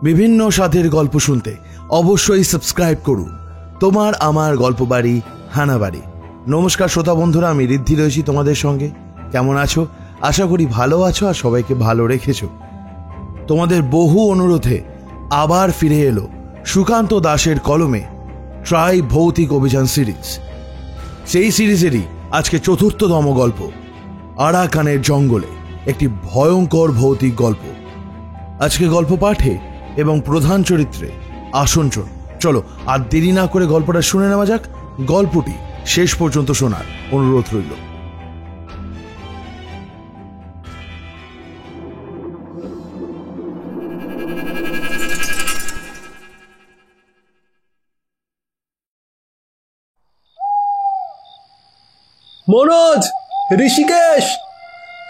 বিভিন্ন স্বাদের গল্প শুনতে অবশ্যই সাবস্ক্রাইব করুন তোমার আমার গল্প বাড়ি হানাবাড়ি। নমস্কার শ্রোতা বন্ধুরা, আমি ঋদ্ধি রয়েছি তোমাদের সঙ্গে। কেমন আছো? আশা করি ভালো আছো আর সবাইকে ভালো রেখেছো। তোমাদের বহু অনুরোধে আবার ফিরে এলো সুকান্ত দাসের কলমে ট্রাই ভৌতিক অভিযান সিরিজ। সেই সিরিজেরই আজকে ৪র্থতম গল্প, আরাকানের জঙ্গলে একটি ভয়ঙ্কর ভৌতিক গল্প। আজকে গল্প পাঠে এবং প্রধান চরিত্রে আসঞ্চন। চলো আর দেরি না করে গল্পটা শুনে নেওয়া যাক। গল্পটি শেষ পর্যন্ত শোনার অনুরোধ রইল। মনোজ, ঋষিকেশ,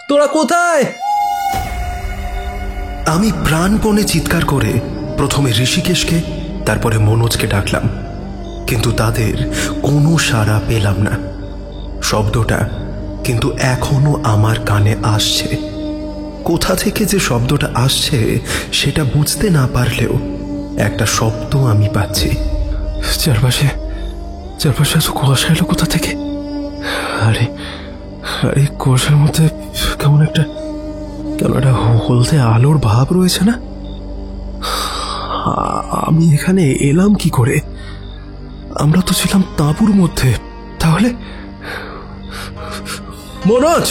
তোরা কোথায়? আমি প্রাণপণে চিৎকার করে প্রথমে ঋষিকেশকে, তারপরে মনোজকে ডাকলাম, কিন্তু তাদের কোনো সাড়া পেলাম না। শব্দটা কিন্তু এখনো আমার কানে আসছে। কোথা থেকে যে শব্দটা আসছে সেটা বুঝতে না পারলেও একটা শব্দ আমি পাচ্ছি। চারপাশে এত কুয়াশা এলো কোথা থেকে? আরে কুয়াশার মধ্যে কেমন একটা হলদে আলোর ভাব রয়েছে না? আমি এখানে এলাম কি করে? আমরা তো ছিলাম তাঁবুর মধ্যে। তাহলে মনোজ,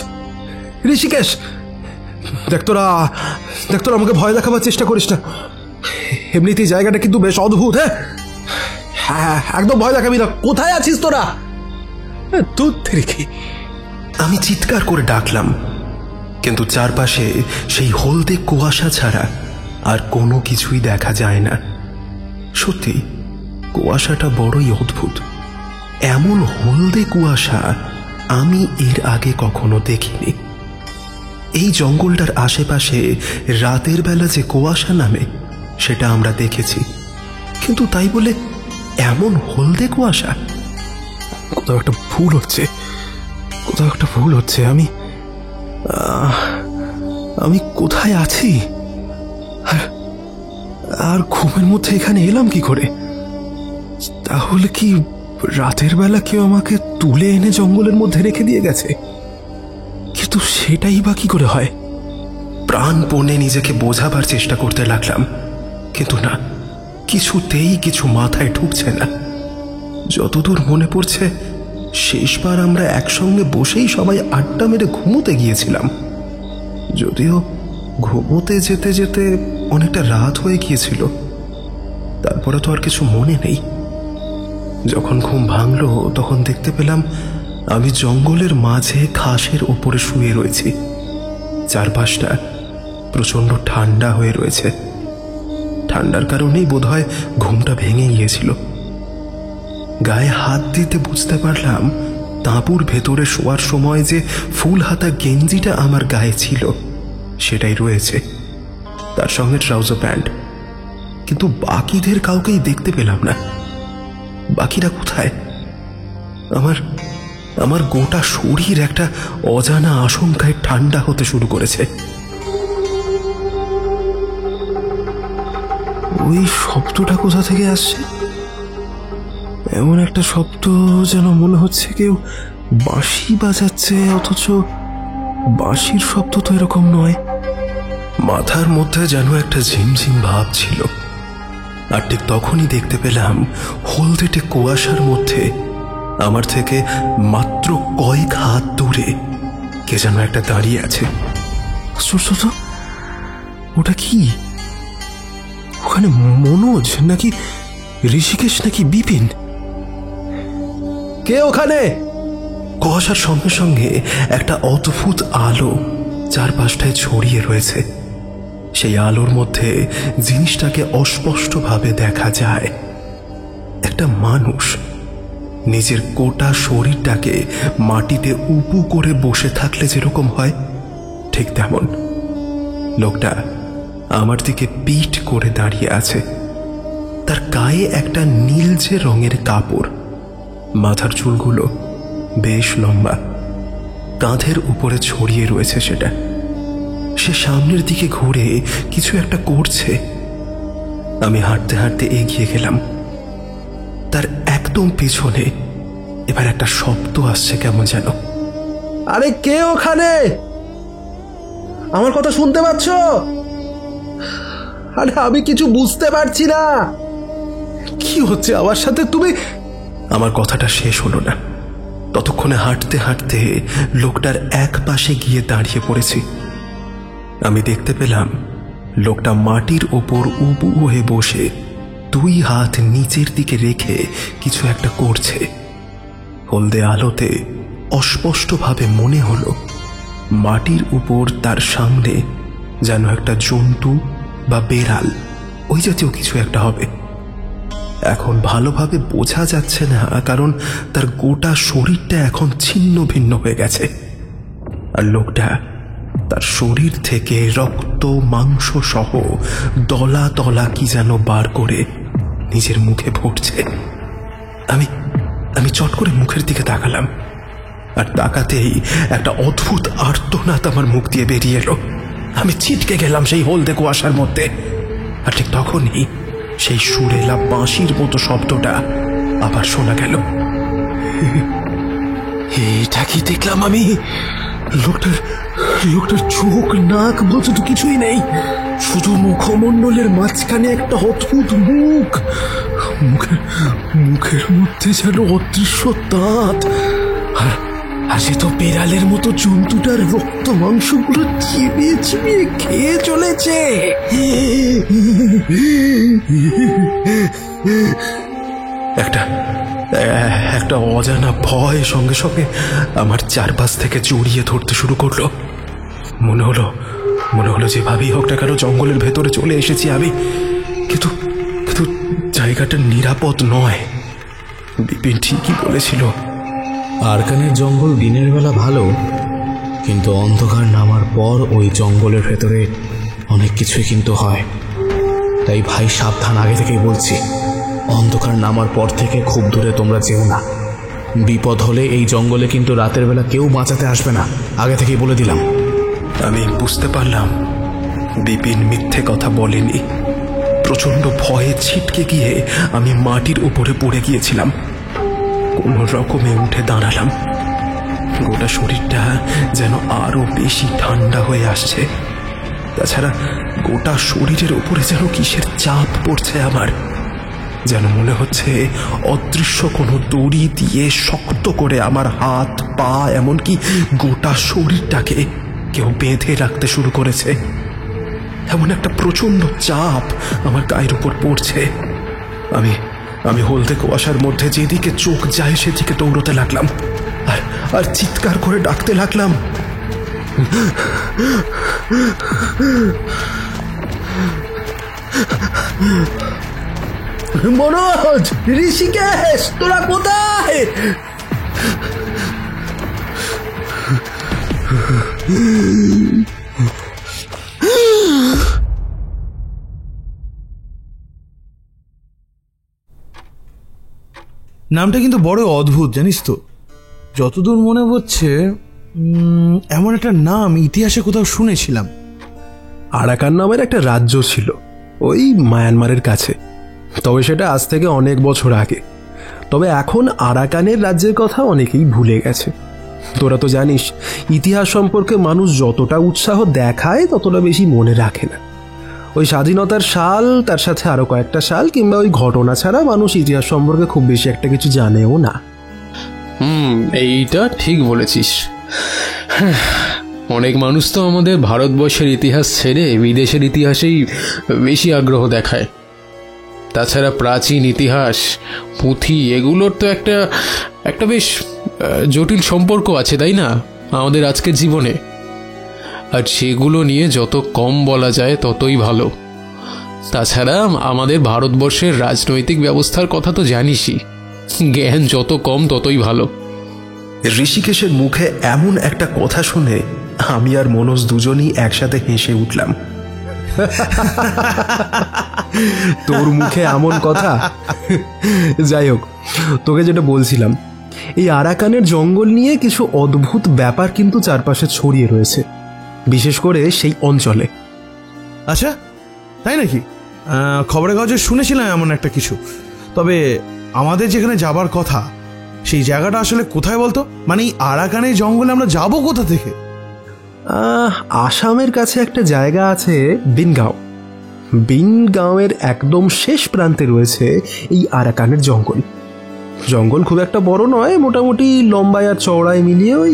ঋষিকেশ, দেখ তোরা আমাকে ভয় দেখাবার চেষ্টা করিস না। এমনিতেই জায়গাটা কিন্তু বেশ অদ্ভুত। হ্যাঁ, একদম ভয় দেখাবি না। কোথায় আছিস তোরা? আমি চিৎকার করে ডাকলাম, কিন্তু চারপাশে সেই হলদে কুয়াশা ছাড়া আর কোনো কিছুই দেখা যায় না। সত্যি কুয়াশাটা বড়ই অদ্ভুত। এমন হলদে কুয়াশা আমি এর আগে কখনো দেখিনি। এই জঙ্গলটার আশেপাশে রাতের বেলা যে কুয়াশা নামে সেটা আমরা দেখেছি, কিন্তু তাই বলে এমন হলদে কুয়াশা? কোথাও একটা ভুল হচ্ছে। আমি কোথায় আছি? আর ঘুমের মধ্যে এখানে এলাম কি করে? তাহলে কি রাতের বেলা কেউ আমাকে তুলে এনে জঙ্গলের মধ্যে রেখে দিয়ে গেছে? কিন্তু সেটাই বা কি করে হয়? প্রাণপণে নিজেকে বোঝাবার চেষ্টা করতে লাগলাম, কিন্তু না, কিছুতেই কিছু মাথায় ঢুকছে না। যতদূর মনে পড়ছে, শেষবার আমরা একসঙ্গে বসেই সবাই আড্ডা মেরে ঘুমোতে গিয়েছিলাম। যদিও ঘুমোতে যেতে যেতে অনেকটা রাত হয়ে গিয়েছিল। তারপরে তো আর কিছু মনে নেই। যখন ঘুম ভাঙল তখন দেখতে পেলাম আমি জঙ্গলের মাঝে ঘাসের ওপরে শুয়ে রয়েছি। চারপাশটা প্রচণ্ড ঠান্ডা হয়ে রয়েছে। ঠান্ডার কারণেই বোধহয় ঘুমটা ভেঙে গিয়েছিল। গায়ে হাত দিতে বুঝতে পারলাম তাঁবুর ভেতরে শোয়ার সময় যে ফুল হাতা গেঞ্জিটা আমার গায়ে ছিল সেটাই রয়েছে, তার সঙ্গে ট্রাউজার প্যান্ট। কিন্তু বাকিদের কাউকেই দেখতে পেলাম না। বাকিরা কোথায়? আমার গোটা শরীর একটা অজানা আশঙ্কায় ঠান্ডা হতে শুরু করেছে। ওই শব্দটা কোথা থেকে আসছে? এমন একটা শব্দ যেন মনে হচ্ছে কেউ বাঁশি বাজাচ্ছে, অথচ বাঁশির শব্দ তো এরকম নয়। মাথার মধ্যে যেন একটা ঝিমঝিম ভাব ছিল। আর ঠিক তখনই দেখতে পেলাম হলদেটে কুয়াশার মধ্যে আমার থেকে মাত্র কয়েক হাত দূরে কে যেন একটা দাঁড়িয়ে আছে। ওটা কি? ওখানে মনোজ নাকি ঋষিকেশ নাকি বিপিন? কে ওখানে? কুয়াশার সঙ্গে সঙ্গে একটা অদ্ভুত আলো চারপাশটায় ছড়িয়ে রয়েছে। সেই আলোর মধ্যে জিনিসটাকে অস্পষ্টভাবে দেখা যায়। একটা মানুষ নিজের গোটা শরীরটাকে মাটিতে উবু করে বসে থাকলে যেরকম হয় ঠিক তেমন। লোকটা আমার দিকে পিঠ করে দাঁড়িয়ে আছে। তার গায়ে একটা নীলচে রঙের কাপড়। মাথার চুলগুলো বেশ লম্বা, কাঁধের উপরে ছড়িয়ে রয়েছে সেটা। সে সামনের দিকে ঘুরে কিছু একটা করছে। আমি হাঁটতে হাঁটতে এগিয়ে গেলাম। তার একদম পিছনে এবার একটা শব্দ আসছে কেমন যেন। আরে কে ওখানে? আমার কথা শুনতে পাচ্ছ? আরে আমি কিছু বুঝতে পারছি না। কি হচ্ছে আমার সাথে? তুমি... আমার কথাটা শেষ হলো না। ততক্ষণে হাঁটতে হাঁটতে লোকটার এক পাশে গিয়ে দাঁড়িয়ে পড়েছি। আমি দেখতে পেলাম লোকটা মাটির ওপর উবু হয়ে বসে 2 হাত নিচের দিকে রেখে কিছু একটা করছে। হলদে আলোতে অস্পষ্টভাবে মনে হলো মাটির উপর তার সামনে যেন একটা জন্তু বা বেড়াল, ওই জাতীয় কিছু একটা হবে। এখন ভালোভাবে বোঝা যাচ্ছে না, কারণ তার গোটা শরীরটা এখন ছিন্ন ভিন্ন হয়ে গেছে। আর লোকটা তার শরীর থেকে রক্ত মাংস সহ দলা দলা কি যেন বার করে নিজের মুখে ভরছে। আমি চট করে মুখের দিকে তাকালাম, আর তাকাতেই একটা অদ্ভুত আর্তনাদ আমার মুখ দিয়ে বেরিয়ে এলো। আমি ছিটকে গেলাম সেই হলদে কুয়াশার মধ্যে। আর ঠিক তখনই সেই সুরেলা বাঁশির মতো শব্দটা আবার শোনা গেল। এটা কি দেখলাম আমি? লোকটার চোখ নাক বলতে তো কিছুই নেই, শুধু মুখমণ্ডলের মাঝখানে একটা অদ্ভুত মুখ। মুখের মধ্যে যেন অদৃশ্য দাঁত। আর সে তো বেড়ালের মতো জন্তুটার রক্ত মাংসগুলো চিবিয়ে চিবিয়ে খেয়ে চলেছে। একটা অজানা ভয় সঙ্গে সঙ্গে আমার চারপাশ থেকে জড়িয়ে ধরতে শুরু করলো। মনে হলো যেভাবেই হোক না কেন জঙ্গলের ভেতরে চলে এসেছি আমি, কিন্তু জায়গাটা নিরাপদ নয়। বিপিন ঠিকই বলেছিল। আরাকানের জঙ্গল দিনের বেলা ভালো, কিন্তু অন্ধকার নামার পর ওই জঙ্গলের ভেতরে অনেক কিছুই কিন্তু হয়। তাই ভাই সাবধান, আগে থেকেই বলছি, অন্ধকার নামার পর থেকে খুব দূরে তোমরা যেও না। বিপদ হলে এই জঙ্গলে কিন্তু রাতের বেলা কেউ বাঁচাতে আসবে না, আগে থেকেই বলে দিলাম। আমি বুঝতে পারলাম বিপিন মিথ্যে কথা বলেনি। প্রচন্ড ভয়ে ছিটকে গিয়ে আমি মাটির উপরে পড়ে গিয়েছিলাম। কোনো রকমে উঠে দাঁড়ালাম। গোটা শরীরটা যেন আরো বেশি ঠান্ডা হয়ে আসছে। তাছাড়া গোটা শরীরের উপরে যেন কিসের চাপ পড়ছে আমার। যেন মনে হচ্ছে অদৃশ্য কোনো দড়ি দিয়ে শক্ত করে আমার হাত পা এমনকি গোটা শরীরটাকে কেউ বেঁধে রাখতে শুরু করেছে। এমন একটা প্রচন্ড চাপ আমার গায়ের উপর পড়ছে। আমি হলদে কুয়াশার মধ্যে যেদিকে চোখ যায় সেদিকে দৌড়তে লাগলাম, আর চিৎকার করে ডাকতে লাগলাম, মনোজ, ঋষিকেশ, তোরা কোথায়? নামটা কিন্তু বড় অদ্ভুত, জানিস তো। যতদূর মনে হচ্ছে এমন একটা নাম ইতিহাসে কোথাও শুনেছিলাম। আরাকান নামের একটা রাজ্য ছিল ওই মায়ানমারের কাছে, তবে সেটা আজ থেকে অনেক বছর আগে। তবে এখন আরাকানের রাজ্যের কথা অনেকেই ভুলে গেছে। তোরা তো জানিস, ইতিহাস সম্পর্কে মানুষ যতটা উৎসাহ দেখায় ততটা বেশি মনে রাখে না। ওই স্বাধীনতার সাল, তার সাথে আরো কয়েকটা সাল কিংবা ওই ঘটনা ছাড়া মানুষ ইতিহাস সম্পর্কে খুব বেশি একটা কিছু জানেও না। এইটা ঠিক বলেছিস। অনেক মানুষ তো আমাদের ভারতবর্ষের ইতিহাস ছেড়ে বিদেশের ইতিহাসেই বেশি আগ্রহ দেখায়। তাছাড়া প্রাচীন ইতিহাস, পুঁথি, এগুলোর তো একটা বেশ জটিল সম্পর্ক আছে, তাই না, আমাদের আজকের জীবনে। আর সেগুলো নিয়ে যত কম বলা যায় ততই ভালো। তাছাড়া আমাদের ভারতবর্ষের রাজনৈতিক ব্যবস্থার কথা তো জানিসই, জ্ঞান যত কম ততই ভালো। ঋষিকেশের মুখে এমন একটা কথা শুনে আমি আর মনোজ দুজনই একসাথে হেসে উঠলাম। তোর মুখে এমন কথা? যাই হোক, তোকে যেটা বলছিলাম, এই আরাকানের জঙ্গল নিয়ে কিছু অদ্ভুত ব্যাপার কিন্তু চারপাশে ছড়িয়ে রয়েছে, বিশেষ করে সেই অঞ্চলে। আচ্ছা, তাই নাকি? খবরের কাগজে শুনেছিলাম এমন একটা কিছু। তবে আমাদের যেখানে যাবার কথা সেই জায়গাটা আসলে কোথায় বলতো? মানে এই আরাকানের জঙ্গলে আমরা যাব কোথা থেকে? আসামের কাছে একটা জায়গা আছে বিনগাঁও। বিনগাঁওয়ের একদম শেষ প্রান্তে রয়েছে এই আরাকানের জঙ্গল। জঙ্গল খুব একটা বড় নয়, মোটামুটি লম্বায় আর চওড়ায় মিলিয়ে ওই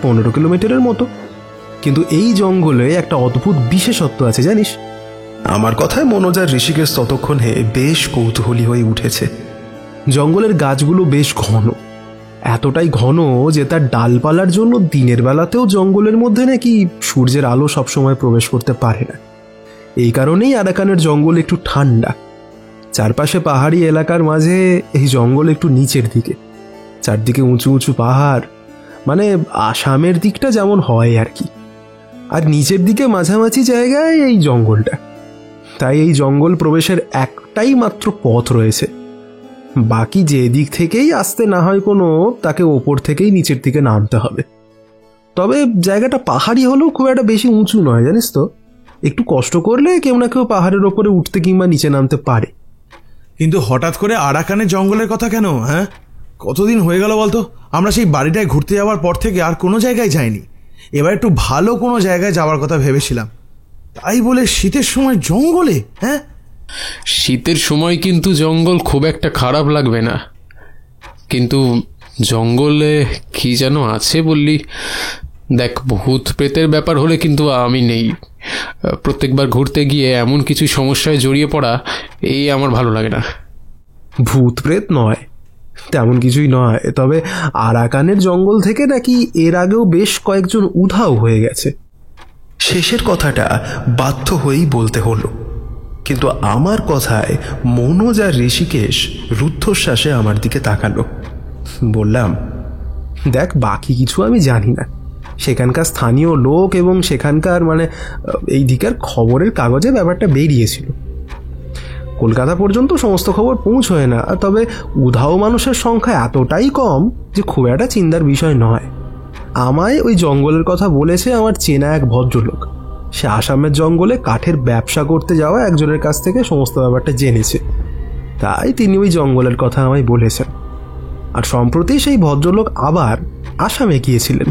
15 কিলোমিটারের মতো। কিন্তু এই জঙ্গলে একটা অদ্ভুত বিশেষত্ব আছে জানিস? আমার কথায় মনোজ আর ঋষিকেশ ততক্ষণে বেশ কৌতূহলী হয়ে উঠেছে। জঙ্গলের গাছগুলো বেশ ঘন, এতটাই ঘন যে তার ডালপালার জন্য দিনের বেলাতেও জঙ্গলের মধ্যে নাকি সূর্যের আলো সবসময় প্রবেশ করতে পারে না। এই কারণেই আরাকানের জঙ্গল একটু ঠান্ডা। চারপাশে পাহাড়ি এলাকার মাঝে এই জঙ্গল একটু নিচের দিকে, চারদিকে উঁচু উঁচু পাহাড়, মানে আসামের দিকটা যেমন হয় আর কি। আর নিচের দিকে মাঝামাঝি জায়গায় এই জঙ্গলটা। তাই এই জঙ্গল প্রবেশের একটাই মাত্র পথ রয়েছে, বাকি যে দিক থেকেই আসতে না হয় কোনো, তাকে ওপর থেকেই নিচের দিকে নামতে হবে। তবে জায়গাটা পাহাড়ি হলেও খুব একটা বেশি উঁচু নয় জানিস তো। একটু কষ্ট করলে কেউ না কেউ পাহাড়ের ওপরে উঠতে কিংবা নিচে নামতে পারে। কিন্তু হঠাৎ করে আরাকানের জঙ্গলের কথা কেন? হ্যাঁ, কতদিন হয়ে গেল বলতো? আমরা সেই বাড়িটায় ঘুরতে যাওয়ার পর থেকে আর কোনো জায়গায় যাইনি। এবার একটু ভালো কোনো জায়গায় যাওয়ার কথা ভেবেছিলাম, তাই বলে শীতের সময় জঙ্গলে? হ্যাঁ, শীতের সময় কিন্তু জঙ্গল খুব একটা খারাপ লাগবে না, কিন্তু জঙ্গলে কি যেন আছে বললি। দেখ, ভূত প্রেতের ব্যাপার হলে কিন্তু আমি নেই। প্রত্যেকবার ঘুরতে গিয়ে এমন কিছু সমস্যায় জড়িয়ে পড়া, এই আমার ভালো লাগে না। ভূত প্রেত নয়, তেমন কিছুই নয়। তবে আরাকানের জঙ্গল থেকে নাকি এর আগেও বেশ কয়েকজন উধাও হয়ে গেছে। শেষের কথাটা বাধ্য হয়েই বলতে হলো, কিন্তু আমার কথায় মনোজ আর ঋষিকেশ রুদ্ধশ্বাসে আমার দিকে তাকালো। বললাম, দেখ, বাকি কিছু আমি জানি না। সেখানকার স্থানীয় লোক এবং সেখানকার মানে এই দিকের খবরের কাগজে ব্যাপারটা বেরিয়েছিল। কলকাতা পর্যন্ত সমস্ত খবর পৌঁছয় না, তবে উধাও মানুষের সংখ্যা এতটাই কম যে খুব একটা চিন্তার বিষয় নয়। আমায় ওই জঙ্গলের কথা বলেছে আমার চেনা এক ভদ্রলোক। সে আসামের জঙ্গলে কাঠের ব্যবসা করতে যাওয়া একজনের কাছ থেকে সমস্ত ব্যাপারটা জেনেছে, তাই তিনি ওই জঙ্গলের কথা আমায় বলেছেন। আর সম্প্রতি সেই ভদ্রলোক আবার আসামে গিয়েছিলেন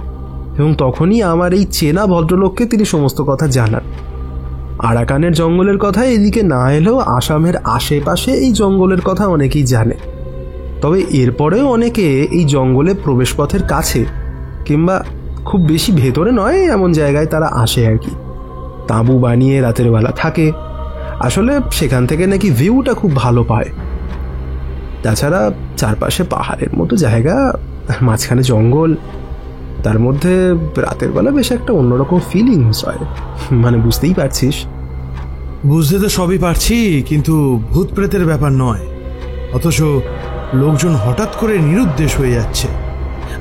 এবং তখনই আমার এই চেনা ভদ্রলোককে তিনি সমস্ত কথা জানান। আরাকানের জঙ্গলের কথা এদিকে না এলেও আসামের আশেপাশে এই জঙ্গলের কথা অনেকেই জানে। তবে এরপরেও অনেকে এই জঙ্গলে প্রবেশপথের কাছে কিংবা খুব বেশি ভেতরে নয় এমন জায়গায় তারা আসে আর কি। তাঁবু বানিয়ে রাতের বেলা থাকে। আসলে সেখান থেকে নাকি ভিউটা খুব ভালো পায়। তাছাড়া চারপাশে পাহাড়ের মতো জায়গা, মাঝখানে জঙ্গল, তার মধ্যে রাতের বেলা বেশ একটা অন্যরকম ফিলিংস হয়। মানে বুঝতেই পারছিস। বুঝতে তো সবই পারছি, কিন্তু ভূত প্রেতের ব্যাপার নয়, অথচ লোকজন হঠাৎ করে নিরুদ্দেশ হয়ে যাচ্ছে।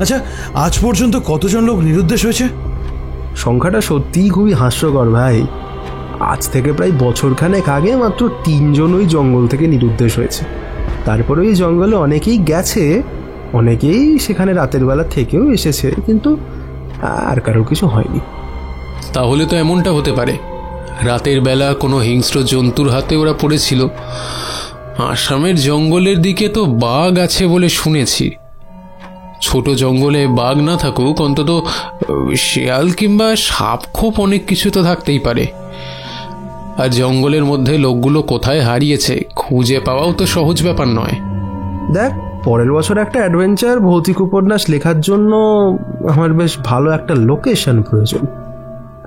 আচ্ছা, আজ পর্যন্ত কতজন লোক নিরুদ্দেশ হয়েছে? সংখ্যাটা সত্যিই খুবই হাস্যকর ভাই। আজ থেকে প্রায় বছরখানেক আগে মাত্র 3 জন ওই জঙ্গল থেকে নিরুদ্দেশ হয়েছে। তারপরে ওই জঙ্গলে অনেকেই গেছে, অনেকেই সেখানে রাতের বেলা থেকেও এসেছে, কিন্তু আর কারোর কিছু হয়নি। তাহলে তো এমনটা হতে পারে রাতের বেলা কোনো হিংস্র জন্তুর হাতে ওরা পড়েছিল। আসামের জঙ্গলের দিকে তো বাঘ আছে বলে শুনেছি। ছোট জঙ্গলে বাঘ না থাকুক, অন্তত শেয়াল কিংবা সাপখোপ অনেক কিছু তো থাকতেই পারে। আর জঙ্গলের মধ্যে লোকগুলো কোথায় হারিয়েছে খুঁজে পাওয়াও তো সহজ ব্যাপার নয়। দেখ, পরের বছর একটা অ্যাডভেঞ্চার ভৌতিক উপন্যাস লেখার জন্য আমার বেশ ভালো একটা লোকেশন প্রয়োজন।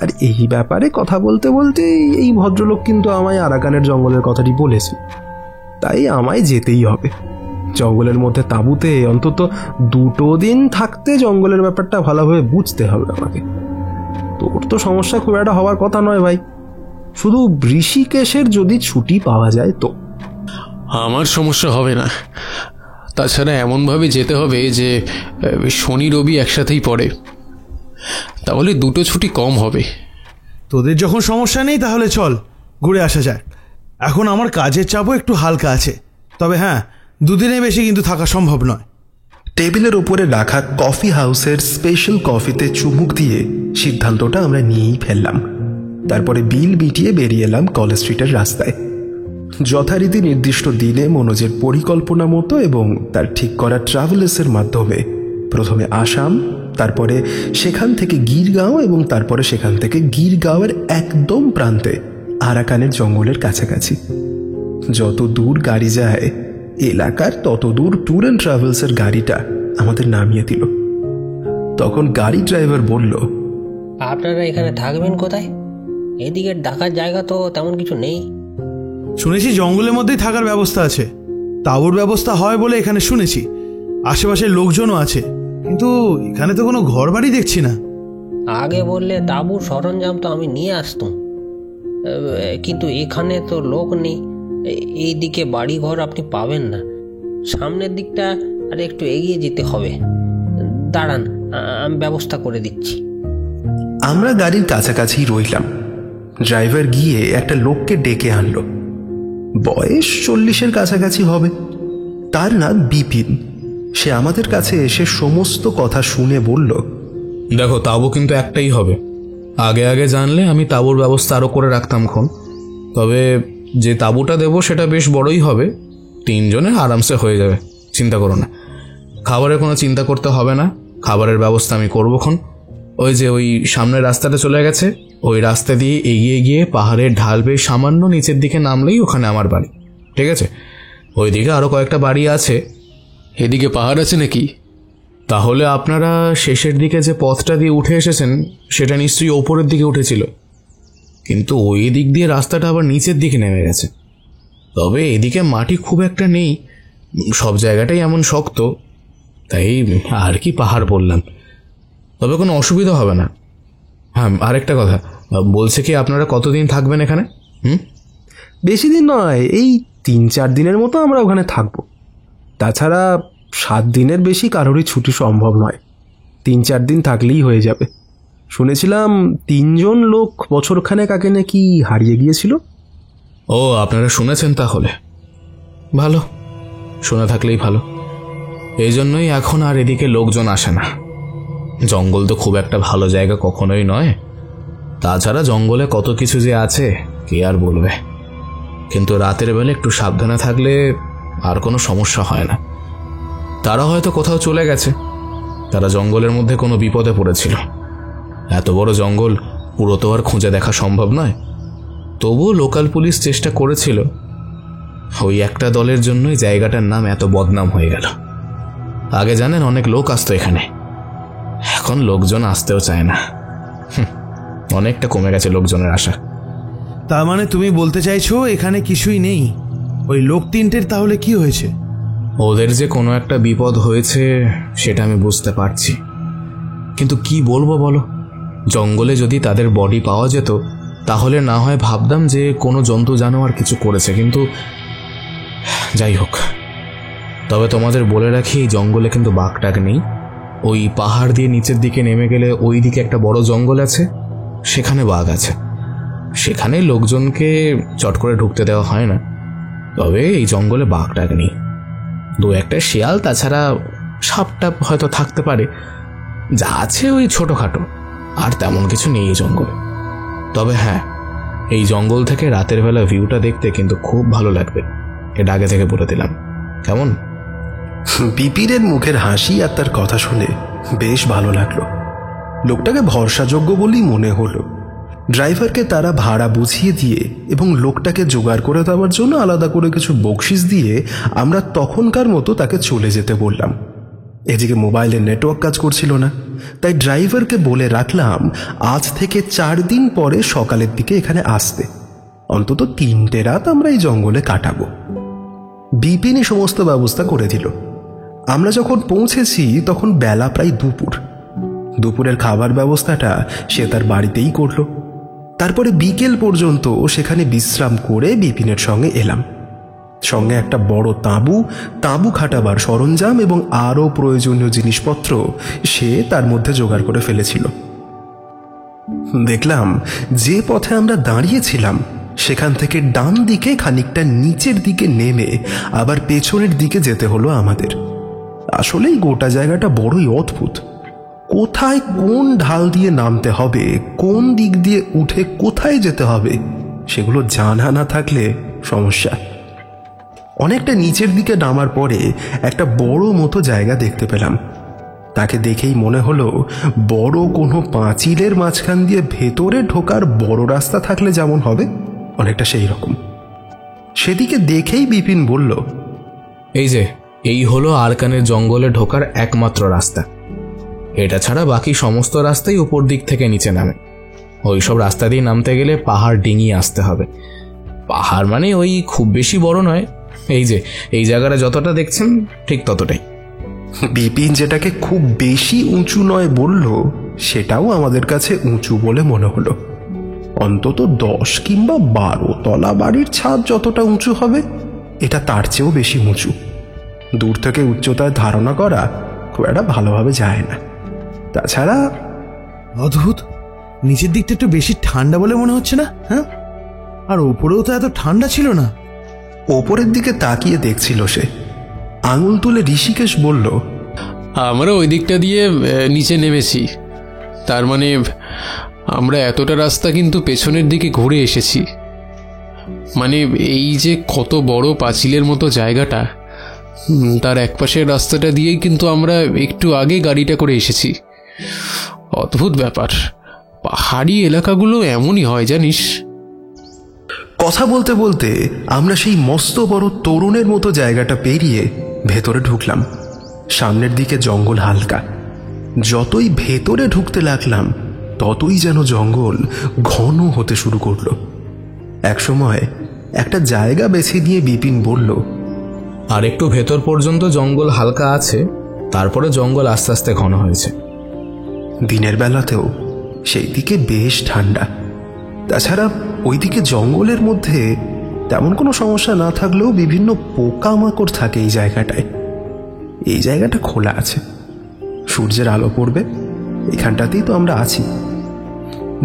আর এই ব্যাপারে কথা বলতে বলতে এই ভদ্রলোক কিন্তু আমায় আরাকানের জঙ্গলের কথাটি বলেছে, তাই আমায় যেতেই হবে। জঙ্গলের মধ্যে তাঁবুতে অন্তত 2 দিন থাকতে জঙ্গলের ব্যাপারটা ভালোভাবে বুঝতে হবে আমাকে। তোর তো সমস্যা খুব একটা হওয়ার কথা নয় ভাই, শুধু ঋষিকেশের যদি ছুটি পাওয়া যায় তো। আমার সমস্যা হবে না। তাছাড়া এমনভাবে যেতে হবে যে শনি রবি একসাথেই পড়ে, তাহলে 2 ছুটি কম হবে। তোদের যখন সমস্যা নেই তাহলে চল ঘুরে আসা যাক। এখন আমার কাজের চাপও একটু হালকা আছে, তবে হ্যাঁ, 2 দিনের বেশি কিন্তু থাকা সম্ভব নয়। টেবিলের উপরে রাখা কফি হাউসের স্পেশাল কফিতে চুমুক দিয়ে সিদ্ধান্তটা আমরা নিয়েই ফেললাম। তারপরে বিল বিটিয়ে বেরিয়ে এলাম কলেজ স্ট্রিটের রাস্তায়। যথারীতি নির্দিষ্ট দিনে মনোজের পরিকল্পনা মতো এবং তার ঠিক করা ট্রাভেলসের মাধ্যমে প্রথমে আসাম, তারপরে সেখান থেকে গিরগাঁও এবং তারপরে সেখান থেকে গিরগাঁওয়ের একদম প্রান্তে আরাকানের জঙ্গলের কাছাকাছি। যত দূর গাড়ি যায় এলাকার তত দূর ট্যুর অ্যান্ড ট্রাভেলসের গাড়িটা আমাদের নামিয়ে দিল। তখন গাড়ি ড্রাইভার বলল, আপনারা এখানে থাকবেন কোথায়? এদিকে ডাকার জায়গা তো তেমন কিছু নেই। শুনেছি জঙ্গলের মধ্যেই থাকার ব্যবস্থা আছে, তাঁবুর ব্যবস্থা হয় বলে এখানে শুনেছি। আশেপাশের লোকজনও আছে, কিন্তু এখানে তো কোনো ঘর বাড়ি দেখছি না। আগে বললে তাঁবুর সরঞ্জাম তো আমি নিয়ে আসতাম, কিন্তু এখানে তো লোক নেই। এই দিকে বাড়ি ঘর আপনি পাবেন না। সামনের দিকটা আর একটু এগিয়ে যেতে হবে। দাঁড়ান, আমি ব্যবস্থা করে দিচ্ছি। আমরা গাড়ির কাছাকাছি রইলাম। ড্রাইভার গিয়ে একটা লোককে ডেকে আনলো। বয়স 40-এর কাছাকাছি হবে। তার নাম বিপিন। সে আমাদের কাছে এসে সমস্ত কথা শুনে বলল, দেখো, তাঁবু কিন্তু একটাই হবে। আগে আগে জানলে আমি তাঁবুর ব্যবস্থা আরও করে রাখতাম খন। তবে যে তাঁবুটা দেবো সেটা বেশ বড়ই হবে, 3 জনের আরামসে হয়ে যাবে, চিন্তা করো না। খাবারের কোনো চিন্তা করতে হবে না, খাবারের ব্যবস্থা আমি করবো খন। ওই যে ওই সামনের রাস্তাটা চলে গেছে, ওই রাস্তা দিয়ে এগিয়ে গিয়ে পাহাড়ের ঢাল বেয়ে সামান্য নিচের দিকে নামলেই ওখানে আমার বাড়ি, ঠিক আছে? ওইদিকে আরও কয়েকটা বাড়ি আছে। এদিকে পাহাড় আছে নাকি? তাহলে আপনারা শেষের দিকে যে পথটা দিয়ে উঠে এসেছেন সেটা নিশ্চয়ই ওপরের দিকে উঠেছিল, কিন্তু ওই দিক দিয়ে রাস্তাটা আবার নিচের দিকে নেমে গেছে। তবে এদিকে মাটি খুব একটা নেই, সব জায়গাটাই এমন শক্ত, তাই আর কি পাহাড় বললাম। তবে কোনো অসুবিধা হবে না। হ্যাঁ, আরেকটা কথা, বলছে কি আপনারা কতদিন থাকবেন এখানে? বেশি দিন নয়, এই 3-4 দিনের মতো আমরা ওখানে থাকবো। তাছাড়া 7 দিনের বেশি কারোরই ছুটি সম্ভব নয়। 3-4 দিন থাকলেই হয়ে যাবে। শুনেছিলাম 3 জন লোক বছরখানেক আগে নাকি হারিয়ে গিয়েছিল। ও, আপনারা শুনেছেন? তাহলে ভালো, শুনে থাকলেই ভালো। এই জন্যই এখন আর এদিকে লোকজন আসে না। জঙ্গল তো খুব একটা ভালো জায়গা কখনোই নয়। তাছাড়া জঙ্গলে কত কিছু যে আছে কে আর বলবে। কিন্তু রাতের বেলা একটু সাবধানে থাকলে আর কোনো সমস্যা হয় না। তারা হয়তো কোথাও চলে গেছে, তারা জঙ্গলের মধ্যে কোনো বিপদে পড়েছিল। এত বড় জঙ্গল পুরো তো আর খুঁজে দেখা সম্ভব নয়। তবুও লোকাল পুলিশ চেষ্টা করেছিল। ওই একটা দলের জন্যই জায়গাটার নাম এত বদনাম হয়ে গেল। আগে জানেন অনেক লোক আসতো এখানে, এখন লোকজন আসতেও চায় না। অনেকটা কমে গেছে লোকজনের আশা। তার মানে তুমি বলতে চাইছো এখানে কিছুই নেই? ওই লোক 3টের তাহলে কি হয়েছে? ওদের যে কোনো একটা বিপদ হয়েছে সেটা আমি বুঝতে পারছি, কিন্তু কি বলবো বলো? জঙ্গলে যদি তাদের বডি পাওয়া যেত তাহলে না হয় ভাবতাম যে কোনো জন্তু জানোয়ার কিছু করেছে, কিন্তু যাই হোক। তবে তোমাদের বলে রাখি, এই জঙ্গলে কিন্তু বাঘটাক নেই। ওই পাহাড় দিয়ে নিচের দিকে নেমে গেলে ওই দিকে একটা বড় জঙ্গল আছে, সেখানে বাঘ আছে। সেখানে লোকজনকে চট করে ঢুকতে দেওয়া হয় না। তবে এই জঙ্গলে বাঘটাক নেই। 2-একটা শিয়াল, তাছাড়া সাপটাপ হয়তো থাকতে পারে। যা আছে ওই ছোটোখাটো, আর তেমন কিছু নেই এই জঙ্গলে। তবে হ্যাঁ, এই জঙ্গল থেকে রাতের বেলা ভিউটা দেখতে কিন্তু খুব ভালো লাগবে, এটা আগে থেকে বলে দিলাম। কেমন? বিপিনের মুখের হাসি আর তার কথা শুনে বেশ ভালো লাগলো। লোকটাকে ভরসাযোগ্য বলেই মনে হলো। ড্রাইভারকে তারা ভাড়া বুঝিয়ে দিয়ে এবং লোকটাকে জোগাড় করে দেওয়ার জন্য আলাদা করে কিছু বকশিস দিয়ে আমরা তখনকার মতো তাকে চলে যেতে বললাম। এদিকে মোবাইলের নেটওয়ার্ক কাজ করছিল না, তাই ড্রাইভারকে বলে রাখলাম আজ থেকে 4 দিন পরে সকালের দিকে এখানে আসতে। অন্তত 3টে রাত আমরা এই জঙ্গলে কাটাবো। বিপিনই সমস্ত ব্যবস্থা করে দিল। আমরা যখন পৌঁছেছি তখন বেলা প্রায় দুপুর। দুপুরের খাবার ব্যবস্থাটা সে তার বাড়িতেই করলো। তারপরে বিকেল পর্যন্ত সেখানে বিশ্রাম করে বিপিনের সঙ্গে এলাম। সঙ্গে একটা বড় তাঁবু খাটাবার সরঞ্জাম এবং আরও প্রয়োজনীয় জিনিসপত্র সে তার মধ্যে জোগাড় করে ফেলেছিল। দেখলাম যে পথে আমরা দাঁড়িয়েছিলাম সেখান থেকে ডান দিকে খানিকটা নিচের দিকে নেমে আবার পেছনের দিকে যেতে হলো আমাদের। আসলেই গোটা জায়গাটা বড়ই অদ্ভুত। কোথায় কোন ঢাল দিয়ে নামতে হবে, কোন দিক দিয়ে উঠে কোথায় যেতে হবে সেগুলো জানা না থাকলে সমস্যা। অনেকটা নিচের দিকে নামার পরে একটা বড় মতো জায়গা দেখতে পেলাম। তাকে দেখেই মনে হলো বড় কোনো পাঁচিলের মাঝখান দিয়ে ভেতরে ঢোকার বড় রাস্তা থাকলে যেমন হবে, অনেকটা সেই রকম। সেদিকে দেখেই বিপিন বলল, এই যে এই হলো আরাকানের জঙ্গলে ঢোকার একমাত্র রাস্তা। এটা ছাড়া বাকি সমস্ত রাস্তাই উপর দিক থেকে নিচে নামে। ওইসব রাস্তা দিয়ে নামতে গেলে পাহাড় ডিঙিয়ে আসতে হবে। পাহাড় মানে ওই খুব বেশি বড় নয়, এই যে এই জায়গাটা যতটা দেখছেন ঠিক ততটাই। বিপিন যেটাকে খুব বেশি উঁচু নয় বলল, সেটাও আমাদের কাছে উঁচু বলে মনে হলো। অন্তত 10 কিংবা 12 তলা বাড়ির ছাদ যতটা উঁচু হবে, এটা তার চেয়েও বেশি উঁচু। দূর থেকে উচ্চতায় ধারণা করা খুব একটা ভালোভাবে যায় না। তাছাড়া অদ্ভুত, নিচের দিকটা একটু বেশি ঠান্ডা বলে মনে হচ্ছে না? হ্যাঁ, আর ওপরেও তো এত ঠান্ডা ছিল না। ওপরের দিকে তাকিয়ে দেখছিল সে। আঙুল তুলে ঋষিকেশ বলল, আমরা ওই দিকটা দিয়ে নিচে নেমেছি, তার মানে আমরা এতটা রাস্তা কিন্তু পেছনের দিকে ঘুরে এসেছি। মানে এই যে কত বড় পাঁচিলের মতো জায়গাটা, তার একপাশের রাস্তাটা দিয়েই কিন্তু আমরা একটু আগে গাড়িটা করে এসেছি। অদ্ভুত ব্যাপার, পাহাড়ি এলাকাগুলো এমনই হয় জানিস। কথা বলতে বলতে আমরা সেই মস্ত বড় তরুণের মতো জায়গাটা পেরিয়ে ভেতরে ঢুকলাম। সামনের দিকে জঙ্গল হালকা। যতই ভেতরে ঢুকতে লাগলাম ততই যেন জঙ্গল ঘন হতে শুরু করলো। একসময় একটা জায়গা বেছে নিয়ে বিপিন বলল, আর একটু ভেতর পর্যন্ত জঙ্গল হালকা আছে, তারপরে জঙ্গল আস্তে আস্তে ঘন হয়েছে। দিনের বেলাতেও সেই দিকে বেশ ঠান্ডা। তাছাড়া ওইদিকে জঙ্গলের মধ্যে তেমন কোনো সমস্যা না থাকলেও বিভিন্ন পোকামাকড় থাকে এই জায়গাটায়। এই জায়গাটা খোলা আছে, সূর্যের আলো পড়বে, এখানটাতেই তো আমরা আছি।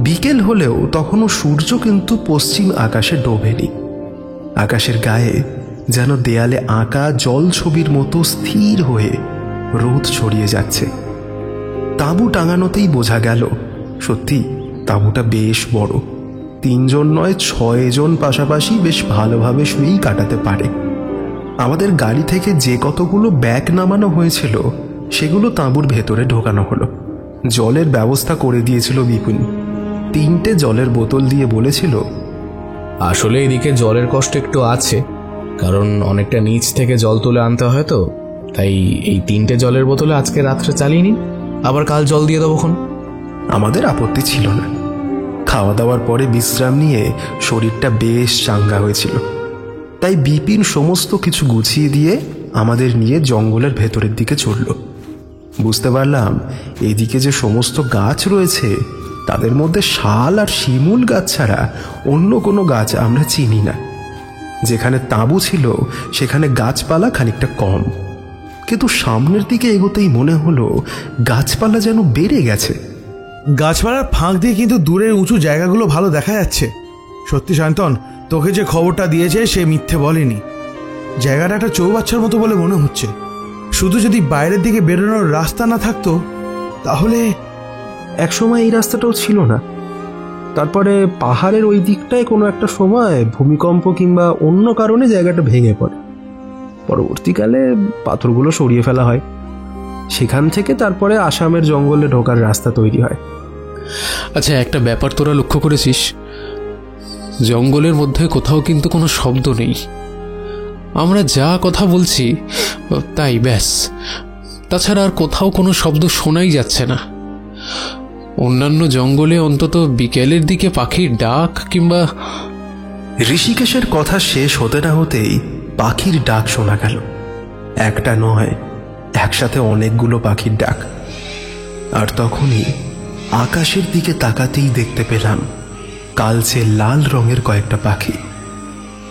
বিকেল হলেও তখনও সূর্য কিন্তু পশ্চিম আকাশে ডোবেনি। আকাশের গায়ে যেন দেয়ালে আঁকা জল ছবির মতো স্থির হয়ে রোদ ছড়িয়ে যাচ্ছে। তাঁবু টাঙানোতেই বোঝা গেল সত্যি তাঁবুটা বেশ বড়। 3 জন নয় 6 জন পাশাপাশি বেশ ভালোভাবে শুয়েই কাটাতে পারে। আমাদের গাড়ি থেকে যে কতগুলো ব্যাগ নামানো হয়েছিল সেগুলো তাঁবুর ভেতরে ঢোকানো হলো। জলের ব্যবস্থা করে দিয়েছিল বিপিন। 3টে জলের বোতল দিয়ে বলেছিল, আসলে এদিকে জলের কষ্ট একটু আছে, কারণ অনেকটা নিচ থেকে জল তুলে আনতে হয় তো, তাই এই 3টে জলের বোতলে আজকে রাত্রে চালিয়ে নিন, আবার কাল জল দিয়ে দেবোক্ষণ। আমাদের আপত্তি ছিল না। খাওয়া দাওয়ার পরে বিশ্রাম নিয়ে শরীরটা বেশ চাঙ্গা হয়েছিল। তাই বিপিন সমস্ত কিছু গুছিয়ে দিয়ে আমাদের নিয়ে জঙ্গলের ভেতরের দিকে চলল। বুঝতে পারলাম এইদিকে যে সমস্ত গাছ রয়েছে তাদের মধ্যে শাল আর শিমুল গাছ ছাড়া অন্য কোনো গাছ আমরা চিনি না। যেখানে তাঁবু ছিল সেখানে গাছপালা খানিকটা কম, কিন্তু সামনের দিকে এগোতেই মনে হলো গাছপালা যেন বেড়ে গেছে। গাছপালার ফাঁক দিয়ে কিন্তু দূরের উঁচু জায়গাগুলো ভালো দেখা যাচ্ছে। সত্যি শান্তন, তোকে যে খবরটা দিয়েছে সে মিথ্যে বলেনি। জায়গাটা একটা চৌবাচ্চার মতো বলে মনে হচ্ছে। শুধু যদি বাইরের দিকে বেরোনোর রাস্তা না থাকতো তাহলে। একসময় এই রাস্তাটাও ছিল না। তারপরে পাহাড়ের ওই দিকটায় কোনো একটা সময় ভূমিকম্প কিংবা অন্য কারণে জায়গাটা ভেঙে পড়ে। পরবর্তীকালে পাথরগুলো সরিয়ে ফেলা হয়। সেখান থেকে তারপরে আসামের জঙ্গলে ঢোকার রাস্তা তৈরি হয়। আচ্ছা, একটা ব্যাপার তোরা লক্ষ্য করেছিস? জঙ্গলের মধ্যে কোথাও কিন্তু কোনো শব্দ নেই। আমরা যা কথা বলছি তাই, ব্যাস। তাছাড়া আর কোথাও কোনো শব্দ শোনাই যাচ্ছে না। অন্যান্য জঙ্গলে অন্তত বিকেলের দিকে পাখির ডাক কিংবা। ঋষিকেশের কথা শেষ হতে না হতেই পাখির ডাক শোনা গেল। একটা নয়, একসাথে অনেকগুলো পাখির ডাক। আর তখনই আকাশের দিকে তাকাতেই দেখতে পেলাম কালচে লাল রঙের কয়েকটা পাখি।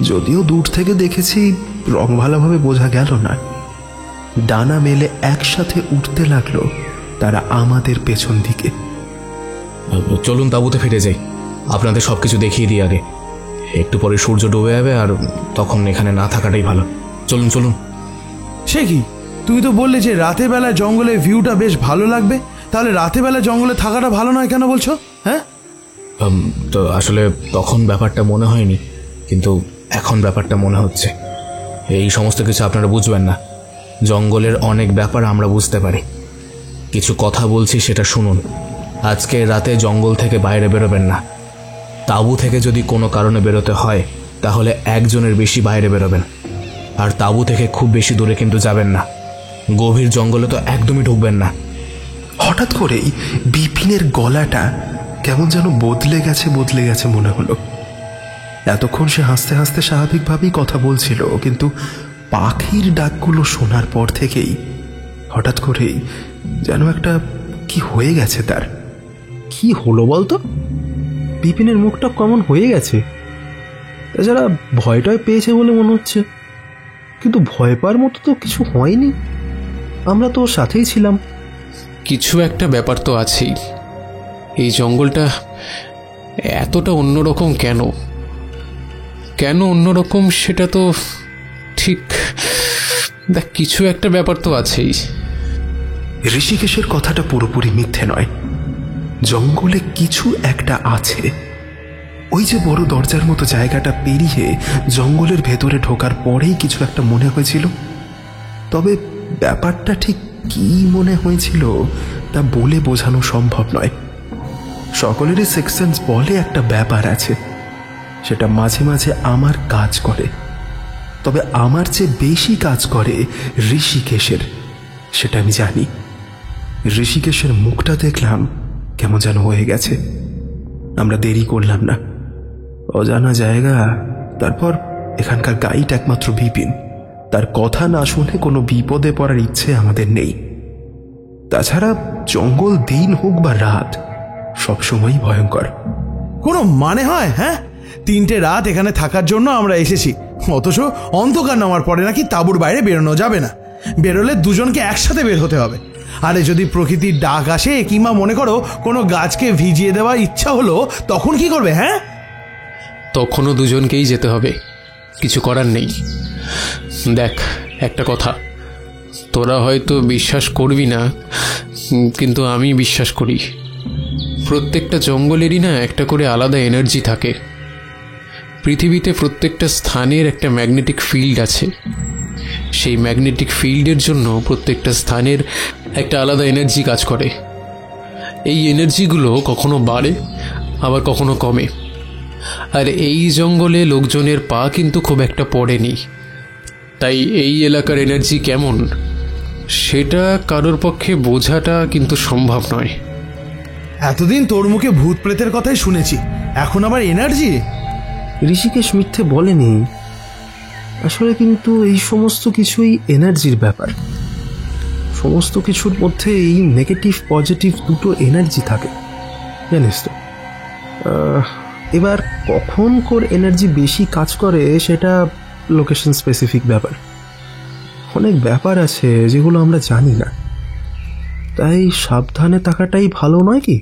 যদিও দূর থেকে দেখেছি, রং ভালোভাবে বোঝা গেল না। ডানা মেলে একসাথে উঠতে লাগলো তারা আমাদের পেছন দিকে। চলুন তাঁবুতে ফিরে যাই, আপনাদের সবকিছু দেখিয়ে দিই আগে। একটু পরে সূর্য ডুবে যাবে, আর তখন এখানে না থাকাটাই ভালো। চলুন চলুন। সে কি, তুমি তো বললে যে রাতের বেলা জঙ্গলের ভিউটা বেশ ভালো লাগবে, তাহলে রাতের বেলা জঙ্গলে থাকাটা ভালো নয় কেন বলছো? হ্যাঁ, তো আসলে তখন ব্যাপারটা মনে হয়নি, কিন্তু এখন ব্যাপারটা মনে হচ্ছে। এই সমস্ত কিছু আপনারা বুঝবেন না, জঙ্গলের অনেক ব্যাপার আমরা বুঝতে পারি। কিছু কথা বলছি, সেটা শুনুন। আজকে রাতে জঙ্গল থেকে বাইরে বেরোবেন না। তাঁবু থেকে যদি কোনো কারণে বেরোতে হয় তাহলে একজনের বেশি বাইরে বেরোবেন, আর তাঁবু থেকে খুব বেশি দূরে কিন্তু যাবেন না। গভীর জঙ্গলে তো একদমই ঢুকবেন না। হঠাৎ করেই বিপিনের গলাটা কেমন যেন বদলে গেছে মনে হলো। এতক্ষণ সে হাসতে হাসতে স্বাভাবিকভাবেই কথা বলছিল, কিন্তু পাখির ডাকগুলো শোনার পর থেকেই হঠাৎ করেই যেন একটা কি হয়ে গেছে তার। কি হলো বলতো? বিপিনের মুখটা কেমন হয়ে গেছে। এছাড়া ভয়টায় পেয়েছে বলে মনে হচ্ছে, কিন্তু ভয় পাওয়ার মতো তো কিছু হয়নি। আমরা তো ওর সাথেই ছিলাম। কিছু একটা ব্যাপার তো আছেই। এই জঙ্গলটা এতটা অন্যরকম কেন? কেন অন্যরকম সেটা তো ঠিক, দেখ কিছু একটা ব্যাপার তো আছেই। ঋষিকেশের কথাটা পুরোপুরি মিথ্যে নয়। জঙ্গলে কিছু একটা আছে। ওই যে বড় দরজার মতো জায়গাটা পেরিয়ে জঙ্গলের ভেতরে ঢোকার পরেই কিছু একটা মনে হয়েছিল। তবে ব্যাপারটা ঠিক কি মনে হয়েছিল তা বলে বোঝানো সম্ভব নয়। সকলেরই সিক্স সেন্স বলে একটা ব্যাপার আছে, সেটা মাঝে মাঝে আমার কাজ করে। তবে আমার চেয়ে বেশি কাজ করে ঋষিকেশের, সেটা আমি জানি। ঋষিকেশের মুখটা দেখলাম কেমন যেন হয়ে গেছে। আমরা দেরি করলাম না। অজানা জায়গা, তারপর এখানকার গাইড একমাত্র বিপিন। তার কথা না শুনে কোনো বিপদে পড়ার ইচ্ছে আমাদের নেই। তাছাড়া জঙ্গল দিন হোক বা রাত সবসময়ই ভয়ঙ্কর। কোনো মানে হয়? হ্যাঁ, 3টে রাত এখানে থাকার জন্য আমরা এসেছি, অথচ অন্ধকার নামার পরে নাকি তাঁবুর বাইরে বেরোনো যাবে না। বেরোলে দুজনকে একসাথে বের হতে হবে। আরে যদি প্রকৃতির ডাক আসে, কিংবা মনে করো কোনো গাছকে ভিজিয়ে দেওয়ার ইচ্ছা হলো, তখন কি করবে? হ্যাঁ, তখনও দুজনকেই যেতে হবে, কিছু করার নেই। দেখ একটা কথা, তোরা হয়তো বিশ্বাস করবি না, কিন্তু আমি বিশ্বাস করি। প্রত্যেকটা জঙ্গলেরই না একটা করে আলাদা এনার্জি থাকে। পৃথিবীতে প্রত্যেকটা স্থানের একটা ম্যাগনেটিক ফিল্ড আছে। সেই ম্যাগনেটিক ফিল্ডের জন্য প্রত্যেকটা স্থানের একটা আলাদা এনার্জি কাজ করে। এই এনার্জিগুলো কখনো বাড়ে, আবার কখনো কমে। আর এই জঙ্গলে লোকজনের পা কিন্তু খুব একটা পড়েনি, তাই এই এলাকার এনার্জি কেমন সেটা কারোর পক্ষে বোঝাটা কিন্তু সম্ভব নয়। এতদিন তোর মুখে ভূত প্রেতের কথাই শুনেছি, এখন আবার এনার্জি? ঋষিকেশ মিথ্যে বলেনি। আসলে কিন্তু এই সমস্ত কিছুই এনার্জির ব্যাপার। সমস্ত কিছুর মধ্যে এই নেগেটিভ পজিটিভ দুটো এনার্জি থাকে, জানিস তো। এবার কখন কোর এনার্জি বেশি কাজ করে সেটা লোকেশন স্পেসিফিক ব্যাপার। অনেক ব্যাপার আছে যেগুলো আমরা জানি না, তাই সাবধানে থাকাটাই ভালো নয় কি?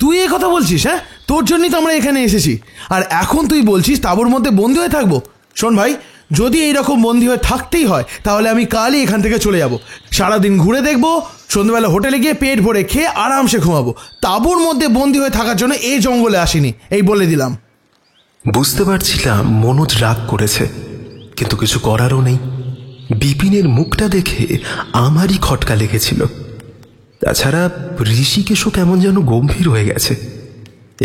তুই এ কথা বলছিস? হ্যাঁ, তোর জন্যই তো আমরা এখানে এসেছি, আর এখন তুই বলছিস তাঁবুর মধ্যে বন্দি হয়ে থাকবো? শোন ভাই, যদি এইরকম বন্দি হয়ে থাকতেই হয় তাহলে আমি কালই এখান থেকে চলে যাব। সারাদিন ঘুরে দেখবো, সন্ধ্যাবেলা হোটেলে গিয়ে পেট ভরে খেয়ে আরামসে ঘুমাবো। তাঁবুর মধ্যে বন্দি হয়ে থাকার জন্য এই জঙ্গলে আসিনি, এই বলে দিলাম। বুঝতে পারছিলাম মনোজ রাগ করেছে, কিন্তু কিছু করারও নেই। বিপিনের মুখটা দেখে আমারই খটকা লেগেছিল। তাছাড়া ঋষিকেশও কেমন যেন গম্ভীর হয়ে গেছে।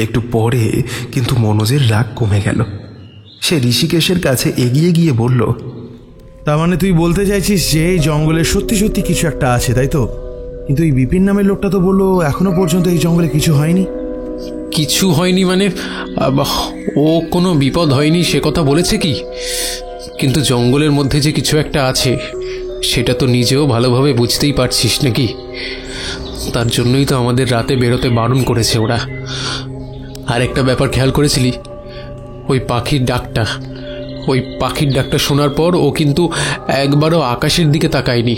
একটু পরে কিন্তু মনোজের রাগ কমে গেল। সে ঋষিকেশের কাছে এগিয়ে গিয়ে বলল, তার মানে তুই বলতে চাইছিস যে এই জঙ্গলে সত্যি সত্যি কিছু একটা আছে, তাই তো? কিন্তু এই বিপিন নামের লোকটা তো বললো এখনো পর্যন্ত এই জঙ্গলে কিছু হয়নি। কিছু হয়নি মানে ও কোনো বিপদ হয়নি সে কথা বলেছে কি? কিন্তু জঙ্গলের মধ্যে যে কিছু একটা আছে সেটা তো নিজেও ভালোভাবে বুঝতেই পারছিস নাকি? তার জন্যই তো আমাদের রাতে বেরোতে বারণ করেছে ওরা। আর একটা ব্যাপার খেয়াল করেছিলি? ওই পাখির ডাকটা শোনার পর ও কিন্তু একবারও আকাশের দিকে তাকায়নি।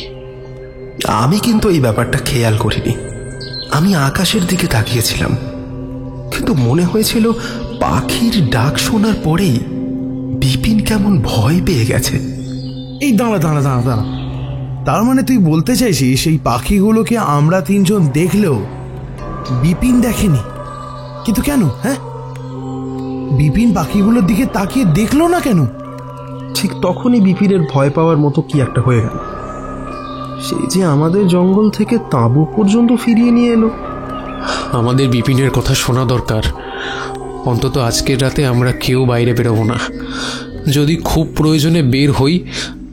আমি কিন্তু এই ব্যাপারটা খেয়াল করিনি। আমি আকাশের দিকে তাকিয়েছিলাম, কিন্তু মনে হয়েছিল পাখির ডাক শোনার পরেই বিপিন কেমন ভয় পেয়ে গেছে। এই দাঁড়া, তার মানে তুই বলতে চাইছিস সেই পাখিগুলোকে আমরা 3জন দেখলেও বিপিন দেখেনি? কিন্তু কেন? হ্যাঁ, বিপিন পাখিগুলোর দিকে তাকিয়ে দেখলো না কেন? ঠিক তখনই বিপিনের ভয় পাওয়ার মতো কি একটা হয়ে গেল। সেই যে আমাদের জঙ্গল থেকে তাঁবু পর্যন্ত ফিরিয়ে নিয়ে এলো। আমাদের বিপিনের কথা শোনা দরকার। অন্তত আজকের রাতে আমরা কেউ বাইরে বেরোবো না। যদি খুব প্রয়োজনে বের হই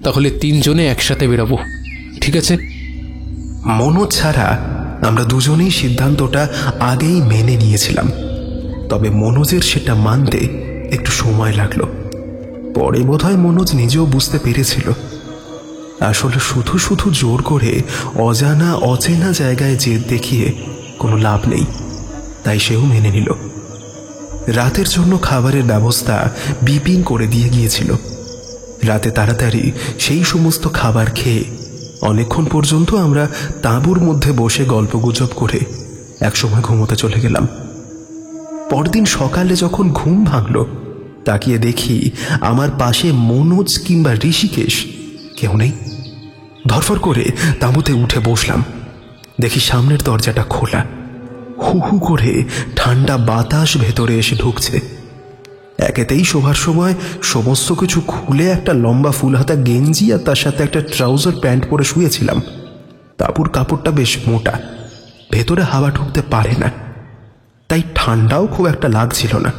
তাহলে 3 জনে একসাথে বেরোবো, ঠিক আছে? মনোজ ছাড়া আমরা দুজনেই সিদ্ধান্তটা আগেই মেনে নিয়েছিলাম। তবে মনোজের সেটা মানতে একটু সময় লাগলো। পরে বোধহয় মনোজ নিজেও বুঝতে পেরেছিল আসলে শুধু শুধু জোর করে অজানা অচেনা জায়গায় জেদ দেখিয়ে কোনো লাভ নেই। তাই সেও মেনে নিল। রাতের জন্য খাবারের ব্যবস্থা বিপিন করে দিয়ে গিয়েছিল। রাতে তাড়াতাড়ি সেই সমস্ত খাবার খেয়ে অনেকক্ষণ পর্যন্ত আমরা তাঁবুর মধ্যে বসে গল্পগুজব করে একসময় ঘুমোতে চলে গেলাম। পরদিন সকালে যখন ঘুম ভাঙল, তাকিয়ে দেখি আমার পাশে মনোজ কিংবা ঋষিকেশ কেউ নেই। ধরফর করে তাঁবুতে উঠে বসলাম। দেখি সামনের দরজাটা খোলা। হু হু করে ঠান্ডা বাতাস ভেতরে এসে ঢুকছে। একেতেই শোবার সময় সমস্ত কিছু খুলে একটা লম্বা ফুলহাতা গেঞ্জি আর তার সাথে একটা ট্রাউজার প্যান্ট পরে শুয়েছিলাম। তাঁবুর কাপড়টা বেশ মোটা, ভেতরে হাওয়া ঢুকতে পারে না, তাই ঠান্ডাও খুব একটা লাগছিল না।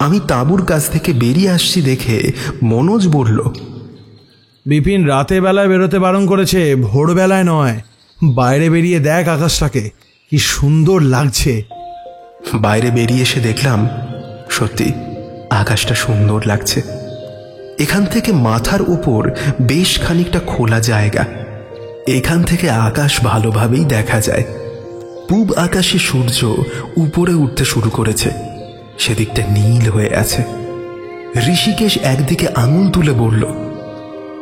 আমি তাঁবুর কাছ থেকে বেরিয়ে আসছি দেখে মনোজ বলল, বিপিন রাতে বেলায় বেরোতে বারণ করেছে, ভোরবেলায় নয়। বাইরে বেরিয়ে দেখ আকাশটাকে, কি সুন্দর লাগছে। বাইরে বেরিয়ে এসে দেখলাম সত্যি আকাশটা সুন্দর লাগছে। এখান থেকে মাথার উপর বেশ খানিকটা খোলা জায়গা। এখান থেকে আকাশ ভালোভাবেই দেখা যায়। পূব আকাশে সূর্য উপরে উঠতে শুরু করেছে, সেদিকটা নীল হয়ে আছে। ঋষিকেশ একদিকে আঙুল তুলে বলল,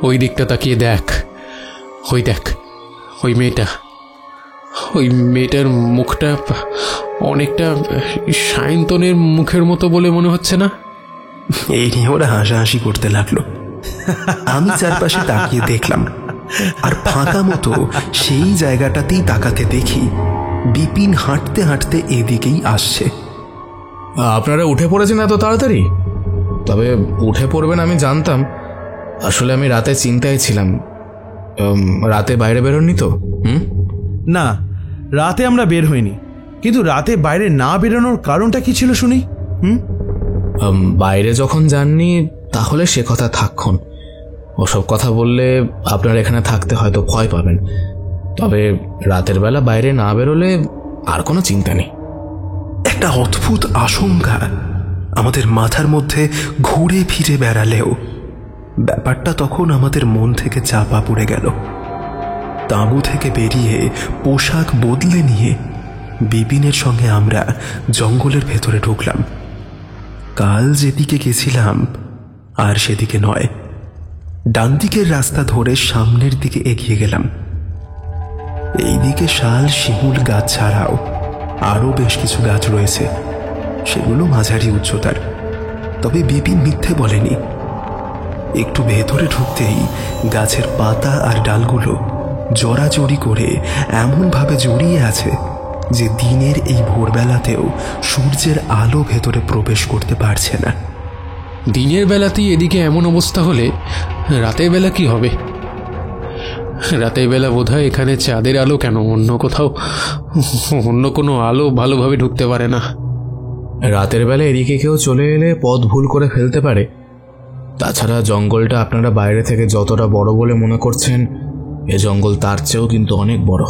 ওই দিকটা তাকিয়ে দেখ, ওই দেখ, ওই মেয়েটার মুখটা অনেকটা সায়ন্তনের মুখের মতো বলে মনে হচ্ছে না? এই নিয়ে ওরা হাসাহাসি করতে লাগলো। আমি চারপাশে তাকিয়ে দেখলাম, আর ফাঁকা মতো সেই জায়গাটাতেই তাকাতে দেখি বিপিন হাঁটতে হাঁটতে এদিকেই আসছে। আপনারা উঠে পড়েছেন এত তাড়াতাড়ি? তবে উঠে পড়বেন আমি জানতাম। আসলে আমি রাতে চিন্তায় ছিলাম। রাতে বাইরে বেরোননি তো? না, রাতে আমরা বের হইনি। কিন্তু রাতে বাইরে না বেরোনোর কারণটা কি ছিল শুনি? বাইরে যখন যাননি তাহলে সে কথা থাকুন। ওসব কথা বললে আপনার এখানে থাকতে হয়তো ভয় পাবেন। তবে রাতের বেলা বাইরে না বেরোলে আর কোনো চিন্তা নেই। একটা অদ্ভুত আশঙ্কা আমাদের মাথার মধ্যে ঘুরে ফিরে বেড়ালেও ব্যাপারটা তখন আমাদের মন থেকে চাপা পড়ে গেল। তাঁবু থেকে বেরিয়ে পোশাক বদলে নিয়ে বিপিনের সঙ্গে আমরা জঙ্গলের ভেতরে ঢুকলাম। কাল যেদিকে গেছিলাম আর সেদিকে নয়, ডান দিকের রাস্তা ধরে সামনের দিকে এগিয়ে গেলাম। এইদিকে শাল শিমুল গাছ ছাড়াও আরও বেশ কিছু গাছ রয়েছে, সেগুলো মাঝারি উচ্চতার। তবে বিপিন মিথ্যে বলেনি। একটু ভেতরে ঢুকতেই গাছের পাতা আর ডালগুলো জড়াজড়ি করে এমনভাবে জড়িয়ে আছে যে দিনের এই ভোরবেলাতেও সূর্যের আলো ভেতরে প্রবেশ করতে পারছে না। দিনের বেলাতেই এদিকে এমন অবস্থা হলে রাতের বেলা কি হবে? রাতের বেলা বোধহয় এখানে চাঁদের আলো কেন, অন্য কোথাও অন্য কোনো আলো ভালোভাবে ঢুকতে পারে না। রাতের বেলা এদিকে কেউ চলে এলে পথ ভুল করে ফেলতে পারে। তাছাড়া জঙ্গলটা আপনারা বাইরে থেকে যতটা বড় বলে মনে করছেন, এ জঙ্গল তার চেয়েও কিন্তু অনেক বড়।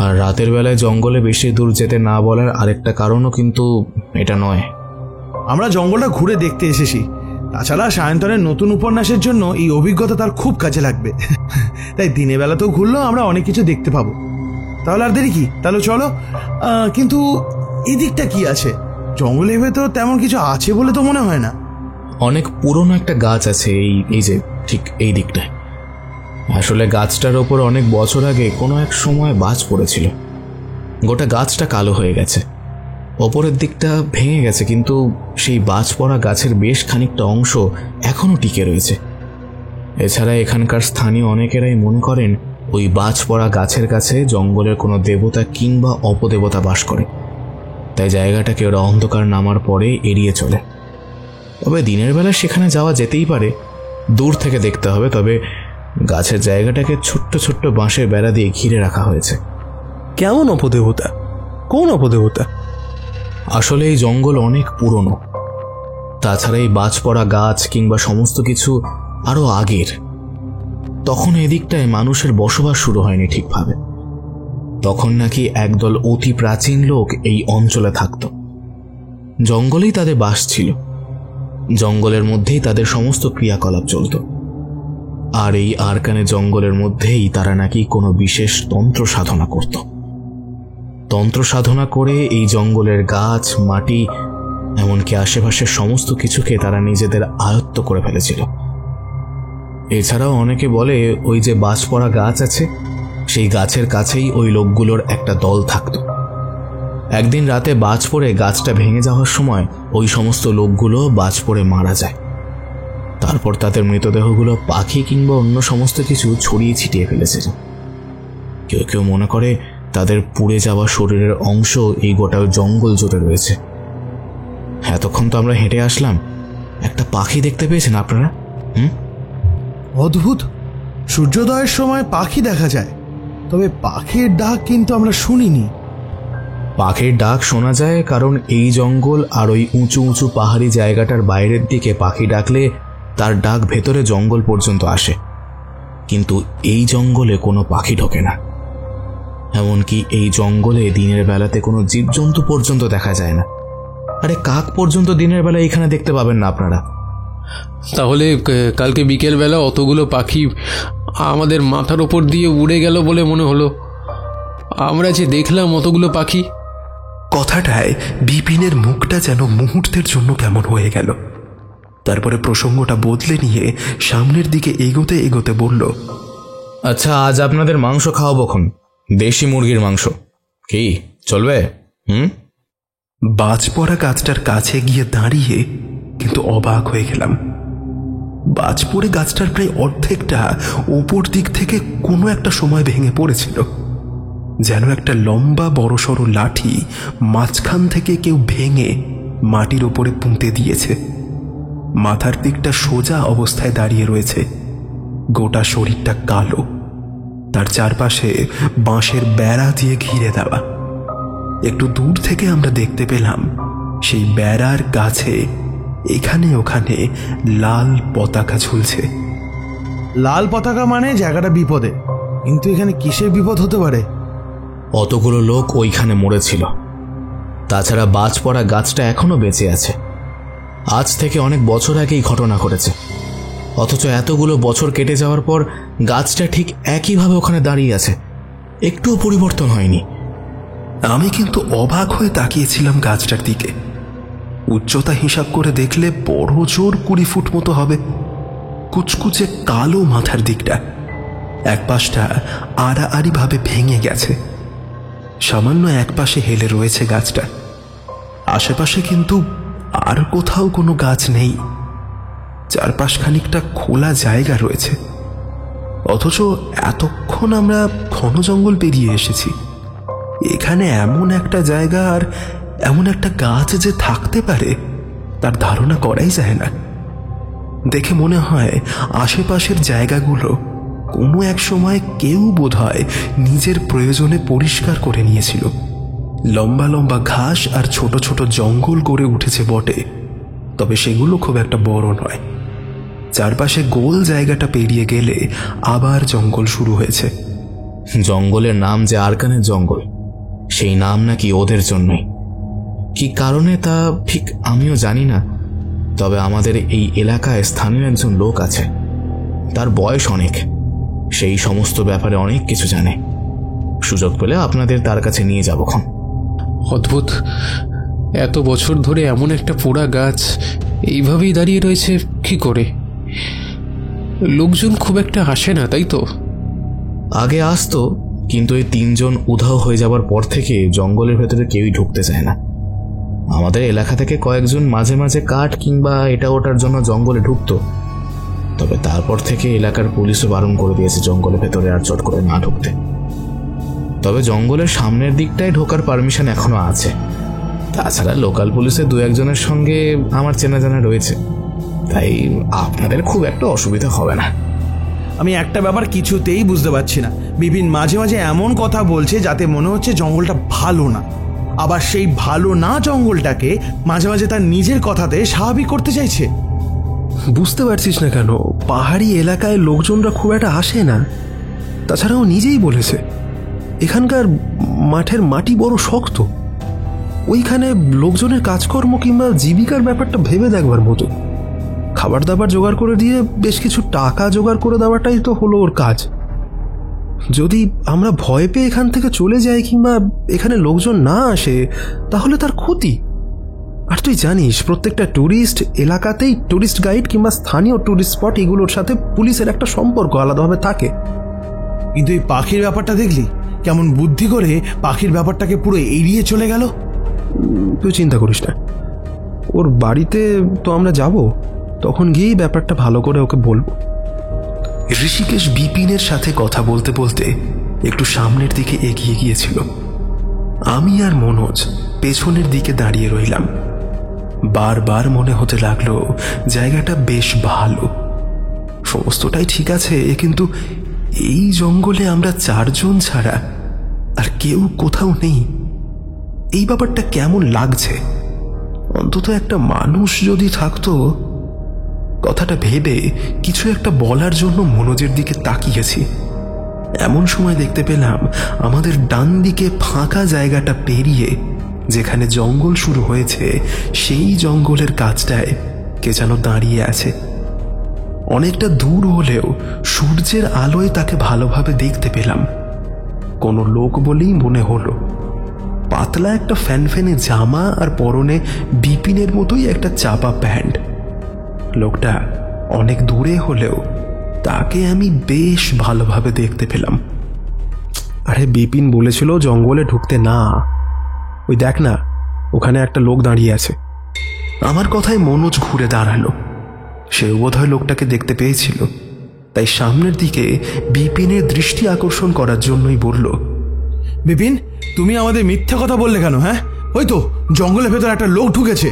আর রাতের বেলায় জঙ্গলে বেশি দূর যেতে না বলার আরেকটা কারণও কিন্তু এটা নয়। আমরা জঙ্গলটা ঘুরে দেখতে এসেছি। তাছাড়া সায়ন্তনের নতুন উপন্যাসের জন্য এই অভিজ্ঞতা তার খুব কাজে লাগবে। তাই দিনের বেলাতেও ঘুরলেও আমরা অনেক কিছু দেখতে পাবো। তাহলে আর দেরি কি, তাহলে চলো। কিন্তু এই দিকটা কি আছে? জঙ্গলের ভেতর তেমন কিছু আছে বলে তো মনে হয় না। অনেক পুরনো একটা গাছ আছে এই যে ঠিক এই দিকটায়। আসলে গাছটার ওপর অনেক বছর আগে কোনো এক সময় বাজ পড়েছিল। গোটা গাছটা কালো হয়ে গেছে, ওপরের দিকটা ভেঙে গেছে, কিন্তু সেই বাজ পড়া গাছের বেশ খানিকটা অংশ এখনো টিকে রয়েছে। এছাড়া এখানকার স্থানীয় অনেকেরাই মনে করেন ওই বাজ পড়া গাছের কাছে জঙ্গলের কোনো দেবতা কিংবা অপদেবতা বাস করে। তাই জায়গাটাকে ওরা অন্ধকার নামার পরে এড়িয়ে চলে। তবে দিনের বেলা সেখানে যাওয়া যেতেই পারে, দূর থেকে দেখতে হবে। তবে গাছের জায়গাটাকে ছোট্ট ছোট্ট বাঁশের বেড়া দিয়ে ঘিরে রাখা হয়েছে। কেমন অপদেবতা? কোন অপদেবতা? আসলে এই জঙ্গল অনেক পুরনো। তাছাড়া এই বাজ পড়া গাছ কিংবা সমস্ত কিছু আরো আগের। তখন এদিকটায় মানুষের বসবাস শুরু হয়নি ঠিকভাবে। তখন নাকি একদল অতি প্রাচীন লোক এই অঞ্চলে থাকত। জঙ্গলেই তাদের বাস ছিল, জঙ্গলের মধ্যেই তাদের সমস্ত ক্রিয়াকলাপ চলত। আর এই আরাকানে জঙ্গলের মধ্যেই তারা নাকি কোনো বিশেষ তন্ত্র সাধনা করত। তন্ত্র সাধনা করে এই জঙ্গলের গাছ, মাটি, এমনকি আশেপাশের সমস্ত কিছুকে তারা নিজেদের আয়ত্ত করে ফেলেছিল। এছাড়াও অনেকে বলে ওই যে বাজ পড়া গাছ আছে, সেই গাছের কাছেই ওই লোকগুলোর একটা দল থাকত। একদিন রাতে বাজ পড়ে গাছটা ভেঙে যাওয়ার সময় ওই সমস্ত লোকগুলো বাজ পড়ে মারা যায়। তারপর তাদের মৃতদেহগুলো পাখি কিংবা অন্য সমস্ত কিছু ছড়িয়ে ছিটিয়ে ফেলেছিল। কেউ কেউ মনে করে তাদের পুড়ে যাওয়া শরীরের অংশ এই গোটা জঙ্গল জুড়ে রয়েছে। এতক্ষণ তো আমরা হেঁটে আসলাম, একটা পাখি দেখতে পেয়েছেন আপনারা? অদ্ভুত, সূর্যোদয়ের সময় পাখি দেখা যায়, তবে পাখির ডাক কিন্তু আমরা শুনিনি। পাখির ডাক শোনা যায় কারণ এই জঙ্গল আর ওই উঁচু উঁচু পাহাড়ি জায়গাটার বাইরের দিকে পাখি ডাকলে তার ডাক ভেতরে জঙ্গল পর্যন্ত আসে। কিন্তু এই জঙ্গলে কোনো পাখি ঢোকে না। এমনকি এই জঙ্গলে দিনের বেলাতে কোনো জীবজন্তু পর্যন্ত দেখা যায় না। আরে কাক পর্যন্ত দিনের বেলা এখানে দেখতে পাবেন না আপনারা। তাহলে কালকে বিকেল বেলা অতগুলো পাখি আমাদের মাথার ওপর দিয়ে উড়ে গেল বলে মনে হলো। আমরা যে দেখলাম অতগুলো পাখি। কথাটায় বিপিনের মুখটা যেন মুহূর্তের জন্য কেমন হয়ে গেল। তারপরে প্রসঙ্গটা বদলে নিয়ে সামনের দিকে এগোতে এগোতে বলল, আচ্ছা, আজ আপনাদের মাংস খাওয়াবখন, দেশি মুরগির মাংস। কি চলবে? বাজ পড়া গাছটার কাছে গিয়ে দাঁড়িয়ে কিন্তু অবাক হয়ে গেলাম। বাজ পড়ে গাছটার প্রায় অর্ধেকটা ওপর দিক থেকে কোনো একটা সময় ভেঙে পড়েছিল। যেন একটা লম্বা বড়সড় লাঠি মাঝখান থেকে কেউ ভেঙে মাটির ওপরে পুঁতে দিয়েছে। মাথার দিকটা সোজা অবস্থায় দাঁড়িয়ে রয়েছে, গোটা শরীরটা কালো, তার চারপাশে বাঁশের বেড়া দিয়ে ঘিরে দেওয়া। একটু দূর থেকে আমরা দেখতে পেলাম সেই বেড়ার গাছে এখানে ওখানে লাল পতাকা ঝুলছে। লাল পতাকা মানে জায়গাটা বিপদে, কিন্তু এখানে কিসের বিপদ হতে পারে? অতগুলো লোক ওইখানে মরেছিল। তাছাড়া বাজ পড়া গাছটা এখনো বেঁচে আছে। আজ থেকে অনেক বছর আগেই ঘটনা ঘটেছে, অথচ এতগুলো বছর কেটে যাওয়ার পর গাছটা ঠিক একইভাবে ওখানে দাঁড়িয়ে আছে, একটুও পরিবর্তন হয়নি। আমি কিন্তু অবাক হয়ে তাকিয়েছিলাম গাছটার দিকে। উচ্চতা হিসাব করে দেখলে বড় জোর 20 ফুট মতো হবে। কুচকুচে কালো মাথার দিকটা, এক পাশটা আড়াআড়ি ভাবে ভেঙে গেছে। সামান্য এক পাশে হেলে রয়েছে গাছটা। আশেপাশে কিন্তু আর কোথাও কোনো গাছ নেই। চারপাশ খানিকটা খোলা জায়গা রয়েছে, অথচ এতক্ষণ আমরা ঘন জঙ্গল পেরিয়ে এসেছি। এখানে এমন একটা জায়গা আর এমন একটা গাছ যে থাকতে পারে তার ধারণা করাই যায় না। দেখে মনে হয় আশেপাশের জায়গাগুলো কোনো এক সময় কেউ বোধহয় নিজের প্রয়োজনে পরিষ্কার করে নিয়েছিল। লম্বা লম্বা ঘাস আর ছোট ছোট জঙ্গল গড়ে উঠেছে বটে, তবে সেগুলো খুব একটা বড় নয়। চারপাশে গোল জায়গাটা পেরিয়ে গেলে আবার জঙ্গল শুরু হয়েছে। জঙ্গলের নাম যে আরাকানের জঙ্গল, সেই নাম নাকি ওদের জন্যই। কি কারণে তা ঠিক আমিও জানি না, তবে আমাদের এই এলাকায় স্থানীয় একজন লোক আছে, তার বয়স অনেক, সেই সমস্ত ব্যাপারে অনেক কিছু জানে। সুযোগ পেলে আপনাদের তার কাছে নিয়ে যাবখন। অদ্ভুত, এত বছর ধরে এমন একটা পোড়া গাছ এইভাবেই দাঁড়িয়ে রয়েছে কি করে? লোকজন খুব একটা আসে না, তাই তো? আগে আসতো, কিন্তু এই 3 জন উধাও হয়ে যাবার পর থেকে জঙ্গলের ভেতরে কেউই ঢুকতে চায় না। আমাদের এলাকা থেকে কয়েকজন মাঝে মাঝে কাঠ কিংবা এটা ওটার জন্য জঙ্গলে ঢুকতো, তবে তারপর থেকে এলাকার পুলিশও বারণ করে দিয়েছে জঙ্গলের ভেতরে আর চট করে না ঢুকতে। তবে জঙ্গলের সামনের দিকটায় ঢোকার পারমিশন এখনো আছে, তাছাড়া লোকাল পুলিশের দু একজনের সঙ্গে আমার চেনা জানা রয়েছে, তাই আপনাদের খুব একটা অসুবিধা হবে না। আমি একটা ব্যাপার কিছুতেই বুঝতে পারছি না, বিপিন মাঝে মাঝে এমন কথা বলছে যাতে মনে হচ্ছে জঙ্গলটা ভালো না, আবার সেই ভালো না জঙ্গলটাকে মাঝে মাঝে তার নিজের কথাতে স্বাভাবিক করতে চাইছে। বুঝতে পারছিস না কেন? পাহাড়ি এলাকায় লোকজনরা খুব একটা আসে না। তাছাড়াও নিজেই বলেছে এখানকার মাঠের মাটি বড় শক্ত, ওইখানে লোকজনের কাজকর্ম কিংবা জীবিকার ব্যাপারটা ভেবে দেখবার মতো। খাবার দাবার জোগাড় করে দিয়ে বেশ কিছু টাকা জোগাড় করে দেওয়াটাই তো হলো ওর কাজ। যদি আমরা ভয় পেয়ে এখান থেকে চলে যাই কিংবা এখানে লোকজন না আসে তাহলে তার ক্ষতি। আর তুই জানিস প্রত্যেকটা ট্যুরিস্ট এলাকাতেই ট্যুরিস্ট গাইড কিংবা স্থানীয় ট্যুরিস্ট স্পট এগুলোর সাথে পুলিশের একটা সম্পর্ক আলাদাভাবে থাকে। কিন্তু এই পাখির ব্যাপারটা দেখলি কেমন বুদ্ধি করে পাখির ব্যাপারটাকে পুরো এড়িয়ে চলে গেল। তুই চিন্তা করিস না, ওর বাড়িতে তো আমরা যাব, তখন গিয়েই ব্যাপারটা ভালো করে ওকে বলবো। ঋষিকেশ বিপিনের সাথে কথা বলতে বলতে একটু সামনের দিকে এগিয়ে গিয়েছিল। আমি আর মনোজ পেছনের দিকে দাঁড়িয়ে রইলাম। বারবার মনে হতে লাগলো জায়গাটা বেশ ভালো, সমস্তটাই ঠিক আছে, কিন্তু এই জঙ্গলে আমরা 4 জন ছাড়া আর কেউ কোথাও নেই। এই ব্যাপারটা কেমন লাগছে? অন্তত একটা মানুষ যদি থাকতো। কথাটা ভেবে কিছু একটা বলার জন্য মনোজের দিকে তাকিয়েছি। এমন সময় দেখতে পেলাম আমাদের ডান দিকে ফাঁকা জায়গাটা পেরিয়ে যেখানে জঙ্গল শুরু হয়েছে সেই জঙ্গলের কাছটায় কে যেন দাঁড়িয়ে আছে। অনেকটা দূর হলেও সূর্যের আলোয় তাকে ভালোভাবে দেখতে পেলাম। কোনো লোক বলেই মনে হলো। পাতলা একটা ফ্যানফ্যানে জামা আর পরনে বিপিনের মতোই একটা চাপা প্যান্ট। লোকটা অনেক দূরে হলেও তাকে আমি বেশ ভালোভাবে দেখতে পেলাম। আরে বিপিন বলেছিল জঙ্গলে ঢুকতে না, ওই দেখ না ওখানে একটা লোক দাঁড়িয়ে আছে। আমার কথায় মনোজ ঘুরে দাঁড়ালো। সে বোধহয় লোকটাকে দেখতে পেয়েছিল, তাই সামনের দিকে বিপিনের দৃষ্টি আকর্ষণ করার জন্যই বলল, বিপিন তুমি আমাদের মিথ্যা কথা বললে কেন? হ্যাঁ, ওই তো জঙ্গলের ভেতর একটা লোক ঢুকেছে।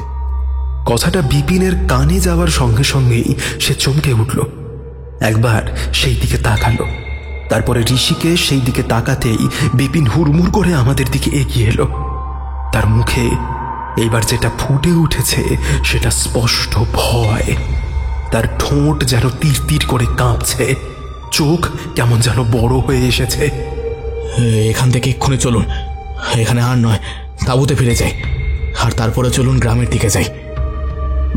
কথাটা বিপিনের কানে যাওয়ার সঙ্গে সঙ্গেই সে চমকে উঠল। একবার সেই দিকে তাকালো, তারপরে ঋষিকেশ সেই দিকে তাকাতেই বিপিন হুড়মুড় করে আমাদের দিকে এগিয়ে এলো। তার মুখে এইবার যেটা ফুটে উঠেছে সেটা স্পষ্ট ভয়। তার ঠোঁট যেন তীর তীর করে কাঁপছে, চোখ কেমন যেন বড় হয়ে এসেছে। এখান থেকে এক্ষুনি চলুন, এখানে আর নয়, তাঁবুতে ফিরে যাই, আর তারপরে চলুন গ্রামের দিকে যাই।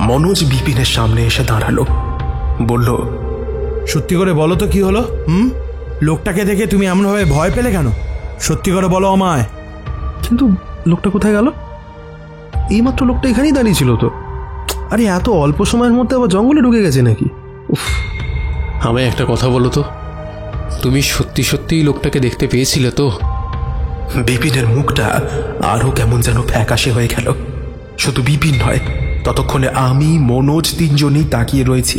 মনোজ বিপিনের সামনে এসে দাঁড়ালো, বলল, সত্যি করে বলো তো কি হলো? লোকটাকে দেখে তুমি এমনভাবে ভয় পেলে কেন? সত্যি করে বলো আমায়। কিন্তু লোকটা কোথায় গেল? এইমাত্র লোকটা এখানেই দাঁড়িয়ে ছিল তো। আরে এত অল্প সময়ের মধ্যে আবার জঙ্গলে ঢুকে গেছে নাকি? উফ, আমায় একটা কথা বলো তো, তুমি সত্যি সত্যিই লোকটাকে দেখতে পেয়েছিলে তো? বিপিনের মুখটা আরো কেমন যেন ফ্যাকাশে হয়ে গেল। শুধু বিপিন নয়, ততক্ষণে আমি মনোজ 3 জনই তাকিয়ে রয়েছি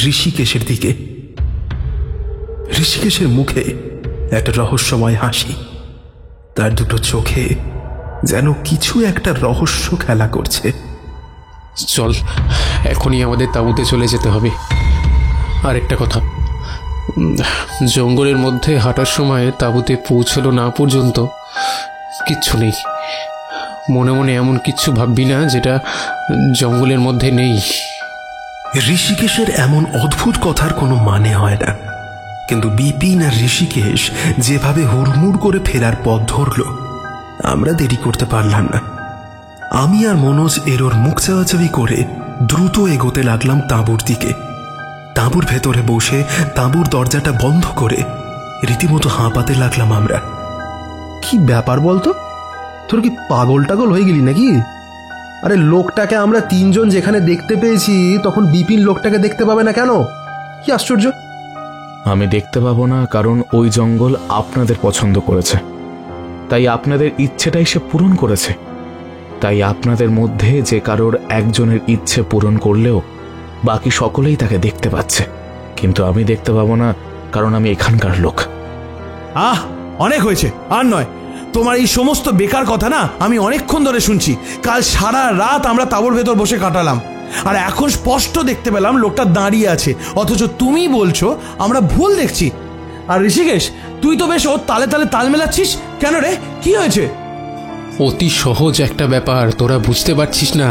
ঋষিকেশের দিকে। ঋষিকেশের মুখে একটা রহস্যময় হাসি, তার দুটো চোখে যেন কিছু একটা রহস্য খেলা করছে। চল, এখনই আমাদের তাঁবুতে চলে যেতে হবে। আর একটা কথা, জঙ্গলের মধ্যে হাঁটার সময় তাঁবুতে পৌঁছলো না পর্যন্ত কিচ্ছু নেই। মনে মনে এমন কিচ্ছু ভাববি না যেটা জঙ্গলের মধ্যে নেই। ঋষিকেশের এমন অদ্ভুত কথার কোনো মানে হয় না, কিন্তু বিপিন আর ঋষিকেশ যেভাবে হুড়মুড় করে ফেরার পথ ধরল, আমরা দেরি করতে পারলাম না। আমি আর মনোজ এর মুখ চাওয়াচাবি করে দ্রুত এগোতে লাগলাম তাঁবুর দিকে। তাঁবুর ভেতরে বসে তাঁবুর দরজাটা বন্ধ করে রীতিমতো হাঁপাতে লাগলাম আমরা। কি ব্যাপার বলতো, তোর কি পাগল টাগল হয়ে গেলি নাকি? আরে লোকটাকে আমরা 3 জন যেখানে দেখতে পেয়েছি, তখন বিপিন লোকটাকে দেখতে পাবে না কেন? কি আশ্চর্য! আমি দেখতে পাবো না কারণ ওই জঙ্গল আপনাদের পছন্দ করেছে, তাই আপনাদের ইচ্ছেটাই সে পূরণ করেছে। তাই আপনাদের মধ্যে যে কারোর একজনের ইচ্ছে পূরণ করলেও বাকি সকলেই তাকে দেখতে পাচ্ছে, কিন্তু আমি দেখতে পাবো না কারণ আমি এখানকার লোক। অনেক হয়েছে, আর নয়। তোমার এই সমস্ত বেকার কথা না আমি অনেকক্ষণ ধরে শুনছি। কাল সারা রাত আমরা তাঁবুর ভেতর বসে কাটালাম, আর এখন স্পষ্ট দেখতে পেলাম লোকটা দাঁড়িয়ে আছে, অথচ তুমি বলছো আমরা ভুল দেখছি। আর ঋষিকেশ, তুই তো বেশ ওর তালে তালে তাল মেলাচ্ছিস কেন রে? কি হয়েছে? অতি সহজ একটা ব্যাপার, তোরা বুঝতে পারছিস না।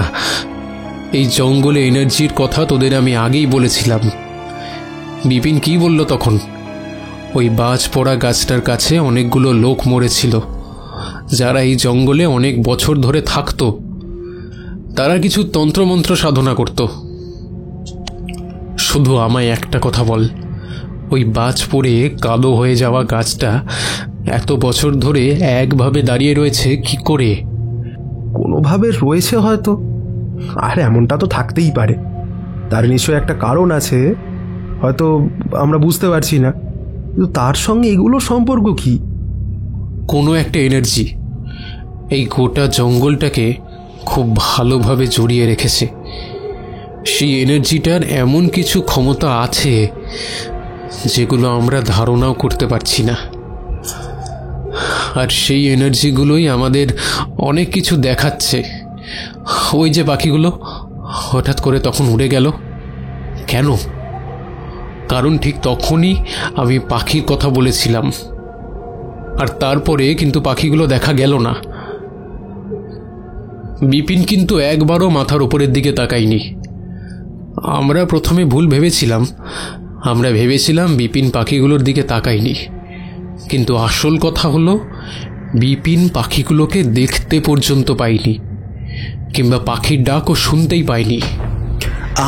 এই জঙ্গলে এনার্জির কথা তোদের আমি আগেই বলেছিলাম। বিপিন কি বলল তখন? ওই বাজ পড়া গাছটার কাছে অনেকগুলো লোক মরেছিল, যারা এই জঙ্গলে অনেক বছর ধরে থাকতো। তারা কিছু তন্ত্রমন্ত্র সাধনা করত। শুধু আমায় একটা কথা বল, ওই বাজ পড়ে কালো হয়ে যাওয়া গাছটা এত বছর ধরে একভাবে দাঁড়িয়ে রয়েছে কি করে? কোনোভাবে রয়েছে হয়তো, আর এমনটা তো থাকতেই পারে। তার নিশ্চয়ই একটা কারণ আছে, হয়তো আমরা বুঝতে পারছি না। কিন্তু তার সঙ্গে এগুলোর সম্পর্ক কি? কোনো একটা এনার্জি এই গোটা জঙ্গলটাকে খুব ভালোভাবে জড়িয়ে রেখেছে। সেই এনার্জিটার এমন কিছু ক্ষমতা আছে যেগুলো আমরা ধারণাও করতে পারছি না। আর সেই এনার্জিগুলোই আমাদের অনেক কিছু দেখাচ্ছে। ওই যে পাখিগুলো হঠাৎ করে তখন উড়ে গেল কেন? কারণ ঠিক তখনই আমি পাখির কথা বলেছিলাম, আর তারপরে কিন্তু পাখিগুলো দেখা গেল না। বিপিন কিন্তু একবারও মাথার উপরের দিকে তাকায়নি। আমরা প্রথমে ভুল ভেবেছিলাম, আমরা ভেবেছিলাম বিপিন পাখিগুলোর দিকে তাকায়নি, কিন্তু আসল কথা হলো বিপিন পাখিগুলোকে দেখতে পর্যন্ত পাইনি, কিংবা পাখির ডাকও শুনতেই পাইনি।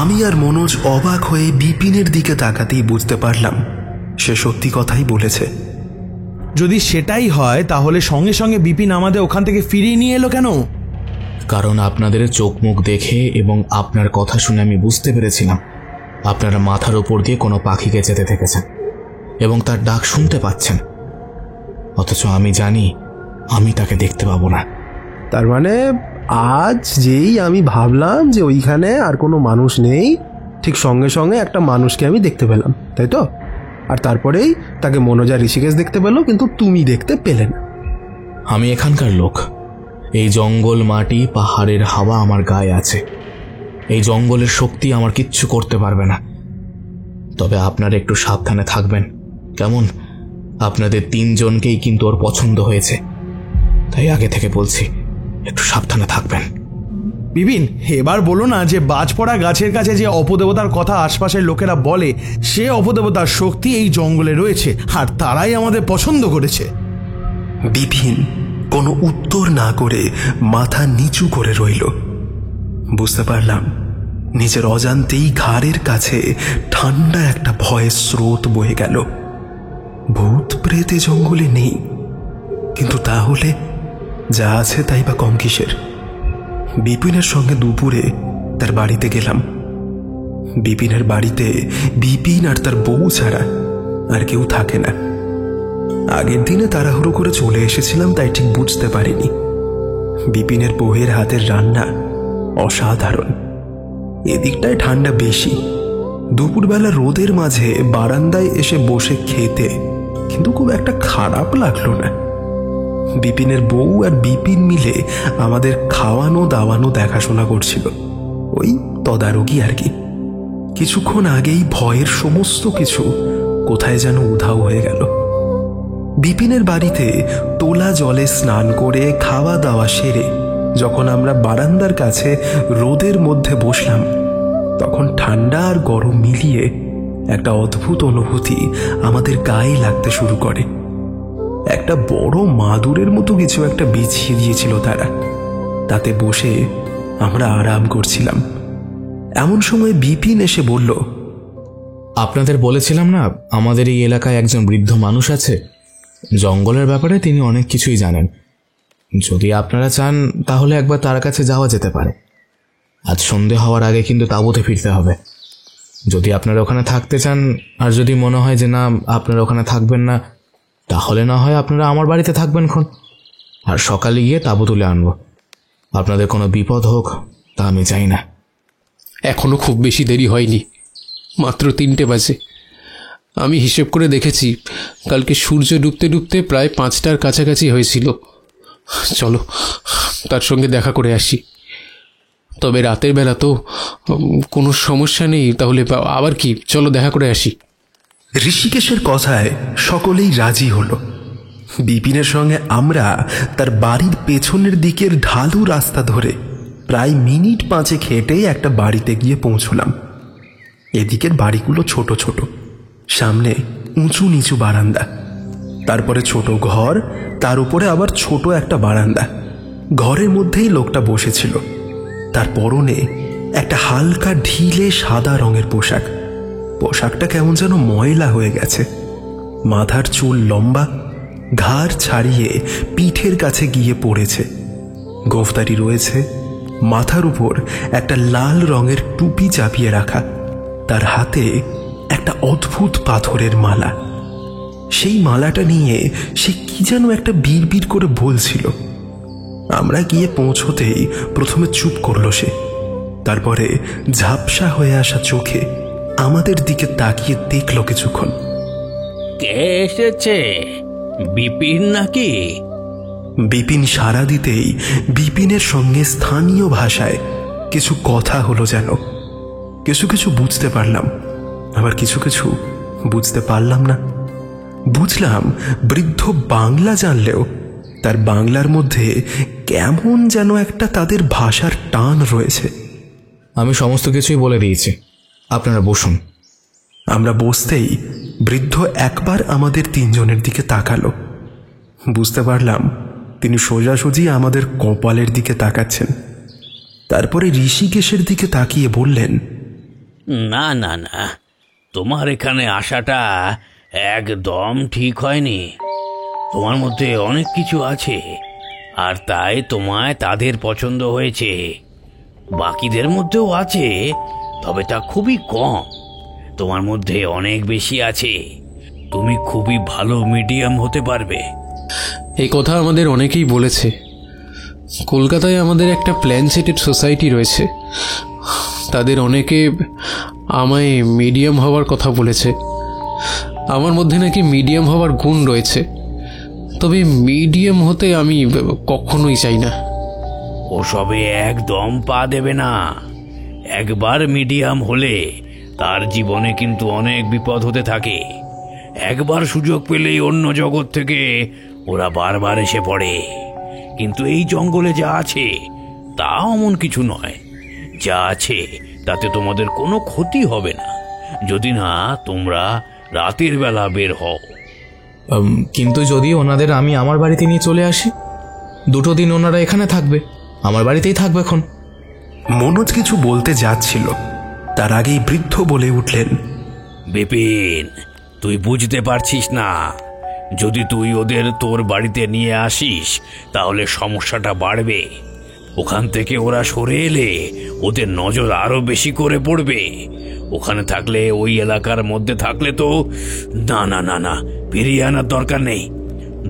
আমি আর মনোজ অবাক হয়ে বিপিনের দিকে তাকাতেই বুঝতে পারলাম সে সত্যি কথাই বলেছে। যদি সেটাই হয় তাহলে সঙ্গে সঙ্গে বিপিন আমাদের ওখান থেকে ফিরিয়ে নিয়ে এলো কেন? কারণ আপনাদের চোখ মুখ দেখে এবং আপনার কথা শুনে আমি বুঝতে পেরেছিলাম আপনারা মাথার উপর দিয়ে কোনো পাখিকে যেতে দেখেছেন এবং তার ডাক শুনতে পাচ্ছেন, অথচ আমি জানি আমি তাকে দেখতে পাবো না। তার মানে আজ যেই আমি ভাবলাম যে ওইখানে আর কোনো মানুষ নেই, ঠিক সঙ্গে সঙ্গে একটা মানুষকে আমি দেখতে পেলাম, তাই তো? আর তারপরেই তাকে মনোজ আর ঋষিকেশ দেখতে পেল, কিন্তু তুমি দেখতে পেলে না। আমি এখানকার লোক। এই জঙ্গল, মাটি, পাহাড়ের হাওয়া আমার গায়ে আছে। এই জঙ্গলের শক্তি আমার কিচ্ছু করতে পারবে না। তবে আপনারা একটু সাবধানে থাকবেন, কেমন? আপনাদের তিনজনকেই কিন্তু ওর পছন্দ হয়েছে, তাই আগে থেকে বলছি একটু সাবধানে থাকবেন। বিপিন, এবার বলো না যে বাজ পড়া গাছের কাছে যে অপদেবতার কথা আশপাশের লোকেরা বলে, সে অপদেবতার শক্তি এই জঙ্গলে রয়েছে, আর তারাই আমাদের পছন্দ করেছে। বিপিন কোনো উত্তর না করে মাথা নিচু করে রইল। বুঝতে পারলাম নিজের অজান্তেই ঘাড়ের কাছে ঠান্ডা একটা ভয়ের স্রোত বয়ে গেল। ভূত প্রেতে জঙ্গলে নেই, কিন্তু তাহলে যা আছে তাই বা কম কিসের? বিপিনের সঙ্গে দুপুরে তার বাড়িতে গেলাম। বিপিনের বাড়িতে বিপিন আর তার বউ ছাড়া আর কেউ থাকে না। আগের দিনে তাড়াহুড়ো করে চলে এসেছিলাম, তাই ঠিক বুঝতে পারিনি। বিপিনের বউয়ের হাতের রান্না অসাধারণ। এদিকটায় ঠান্ডা বেশি। দুপুরবেলা রোদের মাঝে বারান্দায় এসে বসে খেতে কিন্তু খুব একটা খারাপ লাগলো না। বিপিনের বউ আর বিপিন মিলে আমাদের খাওয়ানো দাওয়ানো দেখাশোনা করছিল, ওই তদারকি আর কি। কিছুক্ষণ আগেই ভয়ের সমস্ত কিছু কোথায় যেন উধাও হয়ে গেল। বিপিনের বাড়িতে তোলা জলে স্নান করে খাওয়া দাওয়া সেরে যখন আমরা বারান্দার কাছে রোদের মধ্যে বসলাম, তখন ঠান্ডা আর গরম মিলিয়ে একটা অদ্ভুত অনুভূতি আমাদের গায়ে লাগতে শুরু করে। একটা বড় মাদুরের মতো কিছু একটা বিছিয়ে দিয়েছিল তারা, তাতে বসে আমরা আরাম করছিলাম। এমন সময় বিপিন এসে বলল, আপনাদের বলেছিলাম না আমাদের এই এলাকায় একজন বৃদ্ধ মানুষ আছে, জঙ্গলের ব্যাপারে তিনি অনেক কিছুই জানেন। যদি আপনারা চান তাহলে একবার তার কাছে যাওয়া যেতে পারে। আজ সন্ধে হওয়ার আগে কিন্তু তাঁবুতে ফিরতে হবে। যদি আপনারা ওখানে থাকতে চান, আর যদি মনে হয় যে না আপনারা ওখানে থাকবেন না, তাহলে না হয় আপনারা আমার বাড়িতে থাকবেন খন, আর সকালে গিয়ে তাঁবু তুলে আনবো। আপনাদের কোনো বিপদ হোক তা আমি চাই না। এখনো খুব বেশি দেরি হয়নি, মাত্র 3টে বাজে। আমি হিসেব করে দেখেছি, কালকে সূর্য ডুবতে ডুবতে প্রায় 5টার কাছাকাছি হয়েছিল। চলো তার সঙ্গে দেখা করে আসি। তবে রাতের বেলা তো কোনো সমস্যা নেই, তাহলে আবার কি, চলো দেখা করে আসি। ঋষিকেশের কথায় সকলেই রাজি হলো। বিপিনের সঙ্গে আমরা তার বাড়ির পেছনের দিকের ঢালু রাস্তা ধরে প্রায় মিনিট 5 হেঁটে একটা বাড়িতে গিয়ে পৌঁছলাম। এদিকের বাড়িগুলো ছোট ছোট, সামনে উঁচু নিচু বারান্দা, তারপরে ছোট ঘর, তার উপরে আবার ছোট একটা বারান্দা। ঘরের মধ্যেই লোকটা বসেছিল। তার পরনে একটা হালকা ঢিলে সাদা রঙের পোশাক। পোশাকটা কেমন যেন ময়লা হয়ে গেছে। মাথার চুল লম্বা, ঘাড় ছাড়িয়ে পিঠের কাছে গিয়ে পড়েছে। গোফদারি রয়েছে, মাথার উপর একটা লাল রঙের টুপি চাপিয়ে রাখা। তার হাতে একটা অদ্ভুত পাথরের মালা। সেই মালাটা নিয়ে সে কি যেন একটা বিড়বিড় করে বলছিল। আমরা গিয়ে পৌঁছতেই প্রথমে চুপ করলো সে, তারপরে ঝাপসা হয়ে আসা চোখে আমাদের দিকে তাকিয়ে দেখলো কিছুক্ষণ। কে এসেছে? বিপিন নাকি? বিপিন সাড়া দিতেই বিপিনের সঙ্গে স্থানীয় ভাষায় কিছু কথা হলো যেন। কিছু কিছু বুঝতে পারলাম, আবার কিছু কিছু বুঝতে পারলাম না। বুঝলাম বৃদ্ধ বাংলা জানলেও তার বাংলার মধ্যে কেমন যেন একটা তাদের ভাষার টান রয়েছে। আমি সমস্ত কিছুই বলে দিয়েছি, আপনারা বসুন। আমরা বসতেই বৃদ্ধ একবার আমাদের 3 জনের দিকে তাকালো। বুঝতে পারলাম তিনি সোজাসুজি আমাদের কপালের দিকে তাকাচ্ছেন। তারপরে ঋষিকেশের দিকে তাকিয়ে বললেন, না না না, তোমার এখানে আসাটা একদম ঠিক হয়নি। তোমার মধ্যে অনেক কিছু আছে, আর তাই তোমায় তাদের পছন্দ হয়েছে। বাকিদের মধ্যেও আছে, তবে তা খুবই কম। তোমার মধ্যে অনেক বেশি আছে। তুমি খুবই ভালো মিডিয়াম হতে পারবে। এই কথা আমাদের অনেকেই বলেছে। কলকাতায় আমাদের একটা প্ল্যান সেটেড সোসাইটি রয়েছে, তাদের অনেকে আমায় মিডিয়াম হওয়ার কথা বলেছে। আমার মধ্যে নাকি মিডিয়াম হওয়ার গুণ রয়েছে, তবে মিডিয়াম হতে আমি কখনোই চাই না। ওসবে একদম পা দেবে না। একবার মিডিয়াম হলে তার জীবনে কিন্তু অনেক বিপদ হতে থাকে। একবার সুযোগ পেলেই অন্য জগৎ থেকে ওরা বারবার এসে পড়ে। কিন্তু এই জঙ্গলে যা আছে তা অমন কিছু নয়। যা আছে তাতে তোমাদের কোনো ক্ষতি হবে না, যদি না তোমরা রাতের বেলা বের হও। কিন্তু যদি ওনাদের আমি আমার বাড়িতে নিয়ে চলে আসি, 2 দিন ওনারা এখানে থাকবে, আমার বাড়িতেই থাকবে এখন। মনোজ কিছু বলতে যাচ্ছিল, তার আগেই বৃদ্ধ বলে উঠলেন, বিপিন, তুই বুঝতে পারছিস না। যদি তুই ওদের তোর বাড়িতে নিয়ে আসিস তাহলে সমস্যাটা বাড়বে। ওখান থেকে ওরা সরে এলে ওদের নজর আরো বেশি করে পড়বে। ওখানে থাকলে, ওই এলাকার মধ্যে থাকলে তো না না না না, ফিরিয়ে আনার দরকার নেই।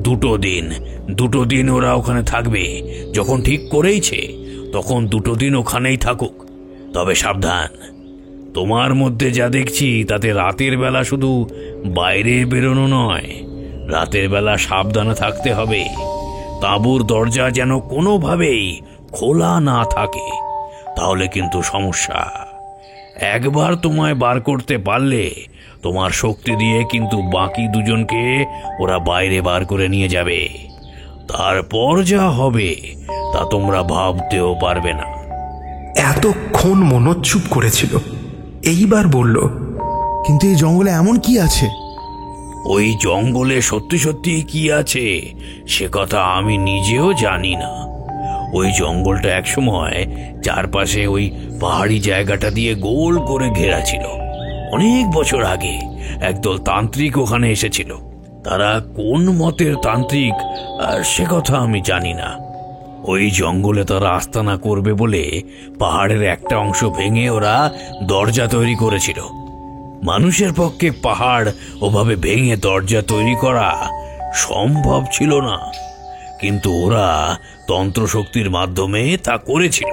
2 দিন ওরা ওখানে থাকবে। যখন ঠিক করেইছে তখন 2 দিন ওখানেই থাকুক। তবে সাবধান, তোমার মধ্যে যা দেখছি তাতে রাতের বেলা শুধু বাইরে বেরোনো নয়, রাতের বেলা সাবধানে থাকতে হবে। তাঁবুর দরজা যেন কোনোভাবেই খোলা না থাকে, তাহলে কিন্তু সমস্যা। একবার তোমায় বার করতে পারলে তোমার শক্তি দিয়ে কিন্তু বাকি 2 জনকে ওরা বাইরে বার করে নিয়ে যাবে। তারপর যা হবে তা তোমরা ভাবতেও পারবে না। এতক্ষণ মনোজ চুপ করেছিল, এইবার বলল, কিন্তু এই জঙ্গলে এমন কি আছে? ওই জঙ্গলে সত্যি সত্যি কি আছে সে কথা আমি নিজেও জানি না। ওই জঙ্গলটা একসময় চারপাশে ওই পাহাড়ি জায়গাটা দিয়ে গোল করে ঘেরা ছিল। অনেক বছর আগে একদল তান্ত্রিক ওখানে এসেছিল। তারা কোন মতের তান্ত্রিক সে কথা আমি জানি না। ওই জঙ্গলে তারা আস্তানা করবে বলে পাহাড়ের একটা অংশ ভেঙে ওরা দরজা তৈরি করেছিল। মানুষের পক্ষে পাহাড় ওভাবে ভেঙে দরজা তৈরি করা সম্ভব ছিল না, কিন্তু ওরা তন্ত্রশক্তির মাধ্যমে তা করেছিল।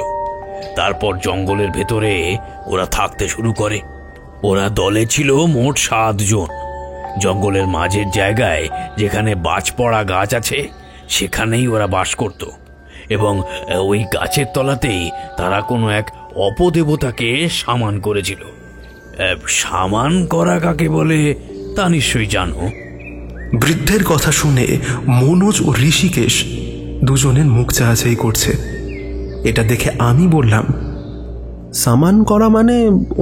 তারপর জঙ্গলের ভেতরে ওরা থাকতে শুরু করে। ওরা দলে ছিল মোট 7 জন। জঙ্গলের মাঝের জায়গায় যেখানে বাজ পড়া গাছ আছে সেখানেই ওরা বাস করত এবং ওই গাছের তলাতেই তারা কোনো এক অপদেবতাকে সামান করেছিল। সামান করা কাকে বলে তা নিশ্চয়ই জানো। বৃদ্ধের কথা শুনে মনোজ ও ঋষিকেশ দুজনের মুখ চাহাচাই করছে। এটা দেখে আমি বললাম, সামান করা মানে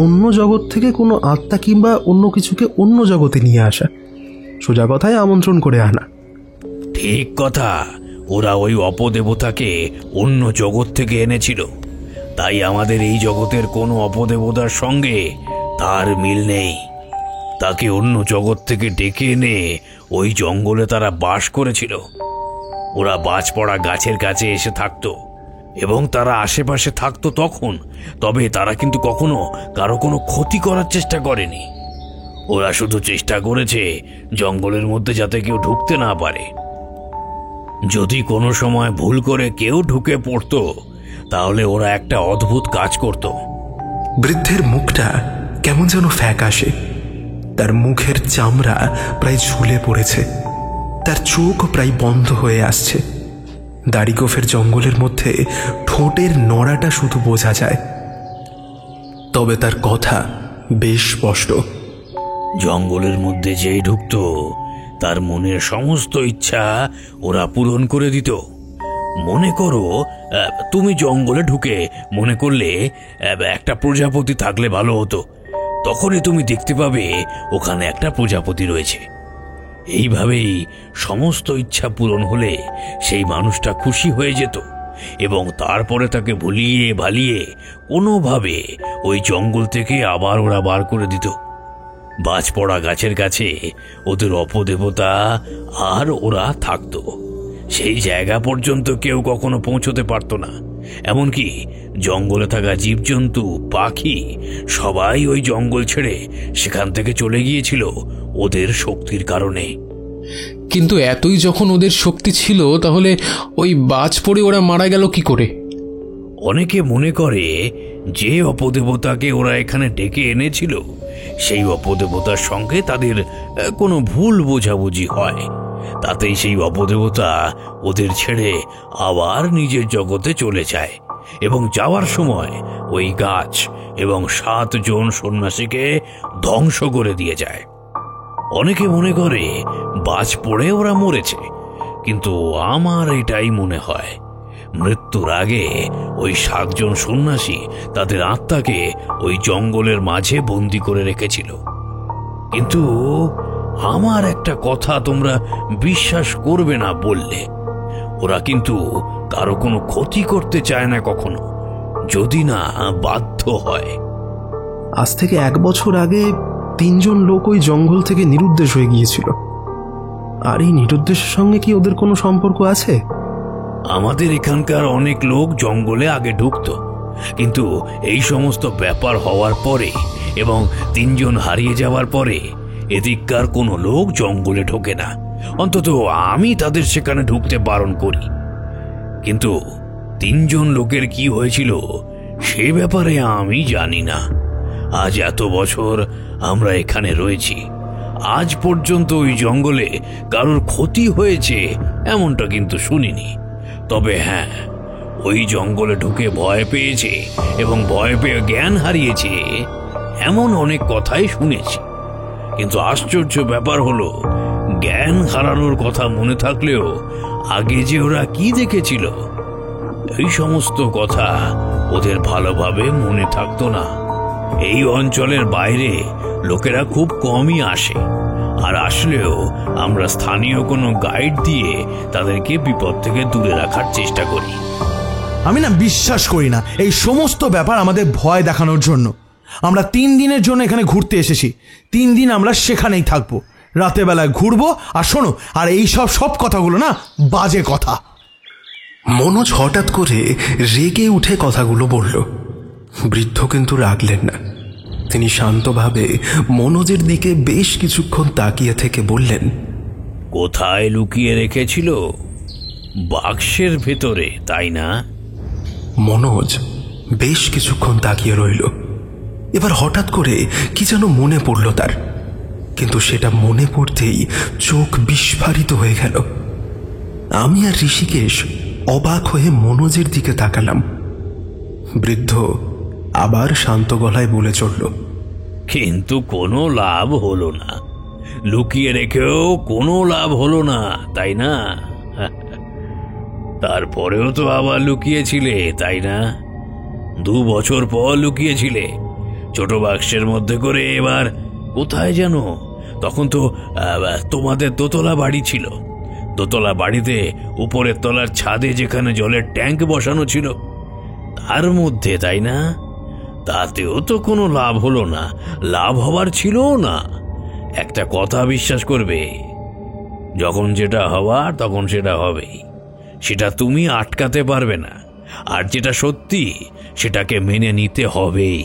অন্য জগৎ থেকে কোনো আত্মা কিংবা অন্য কিছুকে অন্য জগতে নিয়ে আসা, সোজা কথায় আমন্ত্রণ করে আনা। ঠিক কথা, ওরা ওই অপদেবতাকে অন্য জগৎ থেকে এনেছিল। তাই আমাদের এই জগতের কোনো অপদেবতার সঙ্গে তার মিল নেই। তাকে অন্য জগৎ থেকে ডেকে এনে ওই জঙ্গলে তারা বাস করেছিল। ওরা বাজ পড়া গাছের কাছে এসে থাকতো এবং তারা আশেপাশে থাকতো তখন, তবে তারা কিন্তু কখনো কারো কোনো ক্ষতি করার চেষ্টা করেনি। ওরা শুধু চেষ্টা করেছে জঙ্গলের মধ্যে যাতে কেউ ঢুকতে না পারে। যদি কোনো সময় ভুল করে কেউ ঢুকে পড়তো তাহলে ওরা একটা অদ্ভুত কাজ করত। বৃদ্ধের মুখটা কেমন যেন ফ্যাকাশে, তার মুখের চামড়া প্রায় ঝুলে পড়েছে, তার চোখ প্রায় বন্ধ হয়ে আসছে। দাড়িগোফের জঙ্গলের মধ্যে ঠোঁটের নড়াটা শুধু বোঝা যায়, তবে তার কথা বেশ স্পষ্ট। জঙ্গলের মধ্যে যেই ঢুকতো তার মনের সমস্ত ইচ্ছা ওরা পূরণ করে দিত। মনে করো তুমি জঙ্গলে ঢুকে মনে করলে একটা প্রজাপতি থাকলে ভালো হতো, তখনই তুমি দেখতে পাবে ওখানে একটা প্রজাপতি রয়েছে। এইভাবেই সমস্ত ইচ্ছা পূরণ হলে সেই মানুষটা খুশি হয়ে যেত এবং তারপরে তাকে ভুলিয়ে ভালিয়ে কোনোভাবে ওই জঙ্গল থেকে আবার ওরা বার করে দিত। বাজ পড়া গাছের কাছে ওদের অপদেবতা আর ওরা থাকতো। সেই জায়গা পর্যন্ত কেউ কখনো পৌঁছতে পারত না। এমনকি জঙ্গলে থাকা জীবজন্তু, পাখি সবাই ওই জঙ্গল ছেড়ে সেখান থেকে চলে গিয়েছিল ওদের শক্তির কারণে। কিন্তু এতই যখন ওদের শক্তি ছিল, তাহলে ওই বাজ পড়ে ওরা মারা গেল কি করে? অনেকে মনে করে যে অপদেবতাকে ওরা এখানে ডেকে এনেছিল সেই অপদেবতার সঙ্গে তাদের কোনো ভুল বোঝাবুঝি হয়। তাতেই সেই অপদেবতা ওদের ছেড়ে আবার নিজের জগতে চলে যায় এবং যাওয়ার সময় ওই গাছ এবং 7 জন সন্ন্যাসীকে ধ্বংস করে দিয়ে যায়। অনেকে মনে করে বাজ পড়ে ওরা মরেছে, কিন্তু আমার এটাই মনে হয় মৃত্যুর আগে ওই 7 জন সন্ন্যাসী তাদের আত্মাকে ওই জঙ্গলের মাঝে বন্দি করে রেখেছিল। কিন্তু আমার একটা কথা তোমরা বিশ্বাস করবে না বললে, ওরা কিন্তু কারো কোনো ক্ষতি করতে চায় না কখনো, যদি না বাধ্য হয়। আজ থেকে 1 বছর আগে 3 জন লোক ওই জঙ্গল থেকে নিরুদ্দেশ হয়ে গিয়েছিল। আর এই নিরুদ্দেশের সঙ্গে কি ওদের কোনো সম্পর্ক আছে? আমাদের এখানকার অনেক লোক জঙ্গলে আগে ঢুকতো, কিন্তু এই সমস্ত ব্যাপার হওয়ার পরে এবং 3 জন হারিয়ে যাওয়ার পরে এদিককার কোনো লোক জঙ্গলে ঢোকে না। অন্তত আমি তাদের সেখানে ঢুকতে বারণ করি। কিন্তু 3 জন লোকের কি হয়েছিল সে ব্যাপারে আমি জানি না। আজ এত বছর আমরা এখানে রয়েছি, আজ পর্যন্ত ওই জঙ্গলে কারোর ক্ষতি হয়েছে এমনটা কিন্তু শুনিনি। তবে হ্যাঁ, ওই জঙ্গলে ঢুকে ভয় পেয়েছে এবং ভয় পেয়ে জ্ঞান হারিয়েছে এমন অনেক কথাই শুনেছি। কিন্তু আশ্চর্য ব্যাপার হলো, জ্ঞান হারানোর কথা মনে থাকলেও আগে যে ওরা কি দেখেছিল এই সমস্ত কথা ওদের ভালোভাবে মনে থাকতো না। এই অঞ্চলের বাইরে লোকেরা খুব কমই আসে, আর আসলেও আমরা স্থানীয় কোনো গাইড দিয়ে তাদেরকে বিপদ থেকে দূরে রাখার চেষ্টা করি। আমি না বিশ্বাস করি না এই সমস্ত ব্যাপার আমাদের ভয় দেখানোর জন্য। আমরা 3 দিনের জন্য এখানে ঘুরতে এসেছি, 3 দিন আমরা সেখানেই থাকবো, রাতের বেলায় ঘুরবো। আর শোনো, আর এই সব কথাগুলো না বাজে কথা। মনোজ হঠাৎ করে রেগে উঠে কথাগুলো বলল। বৃদ্ধ কিন্তু রাগলেন না, তিনি শান্তভাবে মনোজের দিকে বেশ কিছুক্ষণ তাকিয়ে থেকে বললেন, কোথায় লুকিয়ে রেখেছিল? বাক্সের ভেতরে, তাই না? মনোজ বেশ কিছুক্ষণ তাকিয়ে রইল। এবার হঠাৎ করে কি যেন মনে পড়ল তার, কিন্তু সেটা মনে পড়তেই চোখ বিস্ফারিত হয়ে গেল। আমি আর ঋষিকেশ অবাক হয়ে মনোজের দিকে তাকালাম। বৃদ্ধ আবার শান্ত গলায় বলে চলল, কিন্তু কোনো লাভ হলো না, লুকিয়ে রেখেও কোনো লাভ হলো না, তাই না? তারপরেও তো আবার লুকিয়েছিলে, তাই না? 2 বছর পর লুকিয়েছিলে ছোট বাক্সের মধ্যে করে। এবার কোথায় যেন? তখন তো তোমাদের দোতলা বাড়ি ছিল। দোতলা বাড়িতে উপরের তলার ছাদে যেখানে জলের ট্যাঙ্ক বসানো ছিল তার মধ্যে, তাই না? তাতেও তো কোনো লাভ হলো না, লাভ হবার ছিলও না। একটা কথা বিশ্বাস করবে, যখন যেটা হওয়ার তখন সেটা হবেই, সেটা তুমি আটকাতে পারবে না। আর যেটা সত্যি সেটাকে মেনে নিতে হবেই।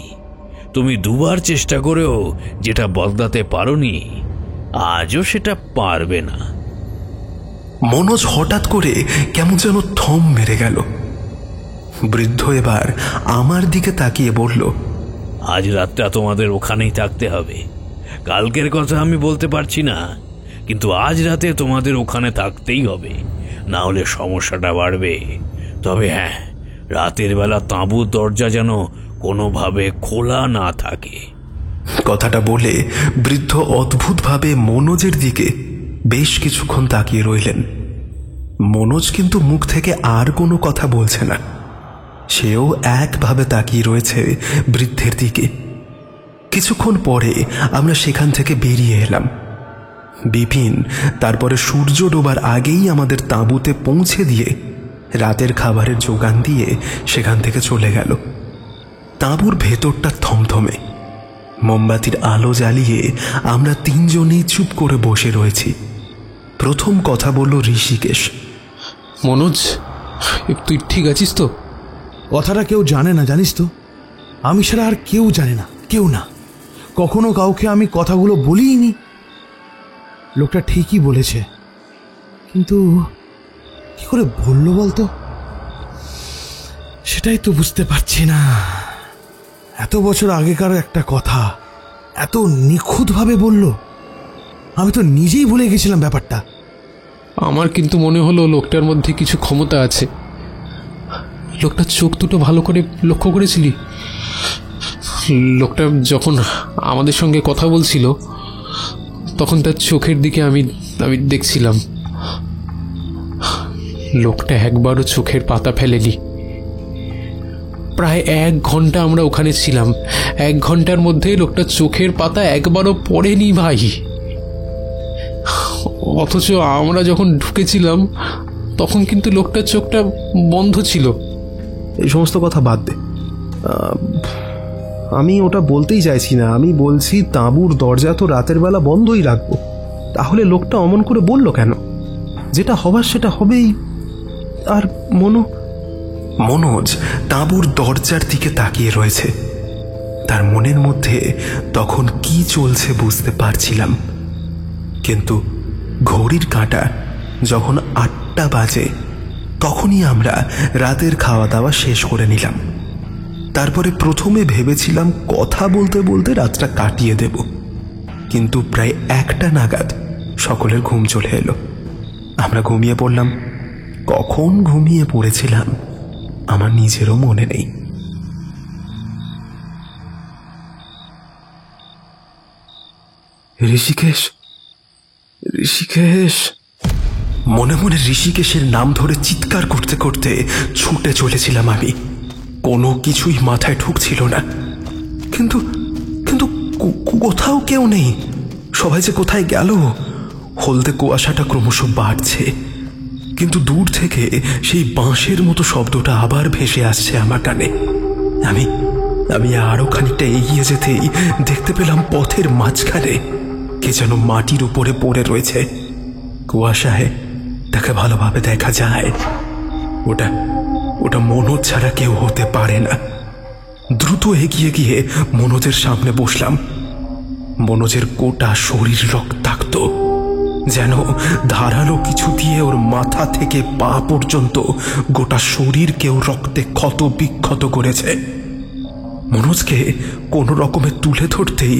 তুমি 2 বার চেষ্টা করেও যেটা বদলাতে পারোনি, আজও সেটা পারবে না। মনোজ হঠাৎ করে কেমন যেন থম মেরে গেল। বৃদ্ধ এবার আমার দিকে তাকিয়ে বলল, আজ রাতটা তোমাদের ওখানেই থাকতে হবে। কালকের কথা আমি বলতে পারছি না, কিন্তু আজ রাতে তোমাদের ওখানে থাকতেই হবে, না হলে সমস্যাটা বাড়বে। তবে হ্যাঁ, রাতের বেলা তাঁবুর দরজা যেন কোনোভাবে খোলা না থাকে। কথাটা বলে বৃদ্ধ অদ্ভুতভাবে মনোজের দিকে বেশ কিছুক্ষণ তাকিয়ে রইলেন। মনোজ কিন্তু মুখ থেকে আর কোনো কথা বলছে না, সেও একভাবে তাকিয়ে রয়েছে বৃদ্ধের দিকে। কিছুক্ষণ পরে আমরা সেখান থেকে বেরিয়ে এলাম। বিপিন তারপরে সূর্য ডোবার আগেই আমাদের তাঁবুতে পৌঁছে দিয়ে রাতের খাবারের যোগান দিয়ে সেখান থেকে চলে গেল। তাঁবুর ভেতরটা থমথমে। মোমবাতির আলো জ্বালিয়ে আমরা 3 জনেই চুপ করে বসে রয়েছি। প্রথম কথা বলল ঋষিকেশ, মনোজ, তুই ঠিক আছিস তো? কথাটা কেউ জানে না, জানিস তো? আমি ছাড়া আর কেউ জানে না, কেউ না। কখনো কাউকে আমি কথাগুলো বলিনি। লোকটা ঠিকই বলেছে, কিন্তু কি করে বললো বলতো? সেটাই তো বুঝতে পারছি না। এত বছর আগেকার একটা কথা এত নিখুঁতভাবে বলল, আমি তো নিজেই ভুলে গেছিলাম ব্যাপারটা। আমার কিন্তু মনে হলো লোকটার মধ্যে কিছু ক্ষমতা আছে। লোকটার চোখ দুটো ভালো করে লক্ষ্য করেছিলি? লোকটা যখন আমাদের সঙ্গে কথা বলছিল তখন তার চোখের দিকে আমি দেখছিলাম। লোকটা একবারও চোখের পাতা ফেলেনি। প্রায় 1 ঘন্টা আমরা ওখানে ছিলাম। 1 ঘন্টার মধ্যে লোকটা চোখের পাতা একবারও পড়েনি ভাই। অথচ আমরা যখন ঢুকেছিলাম তখন কিন্তু লোকটার চোখটা বন্ধ ছিল। এই সমস্ত কথা বাদ দে, আমি ওটা বলতেই চাইছি না। আমি বলছি তাঁবুর দরজা তো রাতের বেলা বন্ধই রাখবো, তাহলে লোকটা অমন করে বললো কেন? যেটা হবার সেটা হবেই। আর মনোজ তাঁবুর দরজার দিকে তাকিয়ে রয়েছে। তার মনের মধ্যে তখন কি চলছে বুঝতে পারছিলাম, কিন্তু ঘড়ির কাঁটা যখন 8টা বাজে তখনই আমরা রাতের খাওয়া দাওয়া শেষ করে নিলাম। তারপরে প্রথমে ভেবেছিলাম কথা বলতে বলতে রাতটা কাটিয়ে দেব, কিন্তু প্রায় 1টা নাগাদ সকলের ঘুম চলে এলো। আমরা ঘুমিয়ে পড়লাম। কখন ঘুমিয়ে পড়েছিলাম আমার নিজেরও মনে নেই। ঋষিকেশ, ঋষিকেশ, মনে মনে ঋষিকেশের নাম ধরে চিৎকার করতে করতে ছুটে চলেছিলাম আমি। কোনো কিছুই মাথায় ঢুকছিল না, কিন্তু কিন্তু কোথাও কেউ নেই। সবাই যে কোথায় গেল? হলদে কুয়াশাটা ক্রমশ বাড়ছে, কিন্তু দূর থেকে সেই বাঁশের মতো শব্দটা আবার ভেসে আসছে আমার কানে। আমি আরো খানিকটা এগিয়ে যেতেই দেখতে পেলাম পথের মাঝখানে কে যেন মাটির উপরে পড়ে রয়েছে। কুয়াশায় তাকে ভালোভাবে দেখা যায়। ওটা মনোজ ছাড়া কেউ হতে পারে না। দ্রুত এগিয়ে গিয়ে মনোজের সামনে বসলাম। মনোজের গোটা শরীর রক্তাক্ত, যেন ধারালো কিছু দিয়ে ওর মাথা থেকে পা পর্যন্ত গোটা শরীর কেউ রক্তে ক্ষত বিক্ষত করেছে। মনোজকে কোনো রকমে তুলে ধরতেই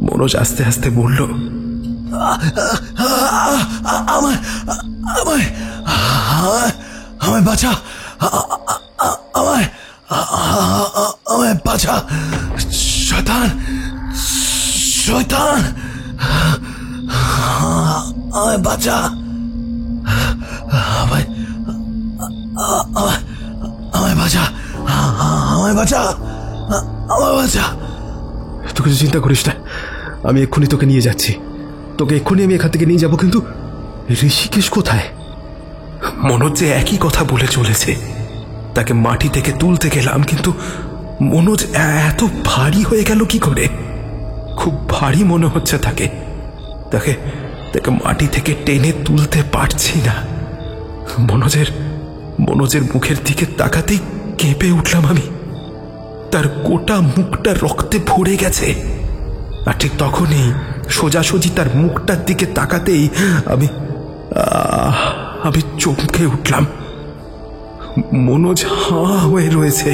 মনোজ আস্তে আস্তে বলল, আমায় আমায় বাঁচা, আমায় আমায় বাঁচা, শয়তান শয়তান, আমায় বাঁচা, আমায় আমায় বাঁচা, আমায় বাঁচা, আমায় বাঁচা। তুই কিছু চিন্তা করিস না, আমি এক্ষুনি তোকে নিয়ে যাচ্ছি। তোকে এক্ষুনি আমি এখান থেকে নিয়ে যাব। কিন্তু ঋষিকেশ কোথায়? মনোজ যে একই কথা বলে চলেছে। তাকে মাটি থেকে তুলতে গেলাম, কিন্তু মনোজ এত ভারী হয়ে গেল কি করে? খুব ভারী মনে হচ্ছে তাকে। তাকে তাকে মাটি থেকে টেনে তুলতে পারছি না। মনোজের মুখের দিকে তাকাতেই কেঁপে উঠলাম আমি। তার গোটা মুখটা রক্তে ভরে গেছে। আর ঠিক তখনই সোজাসুজি তার মুখটার দিকে তাকাতেই আমি চমকে উঠলাম। মনোজ হাঁ হয়ে রয়েছে,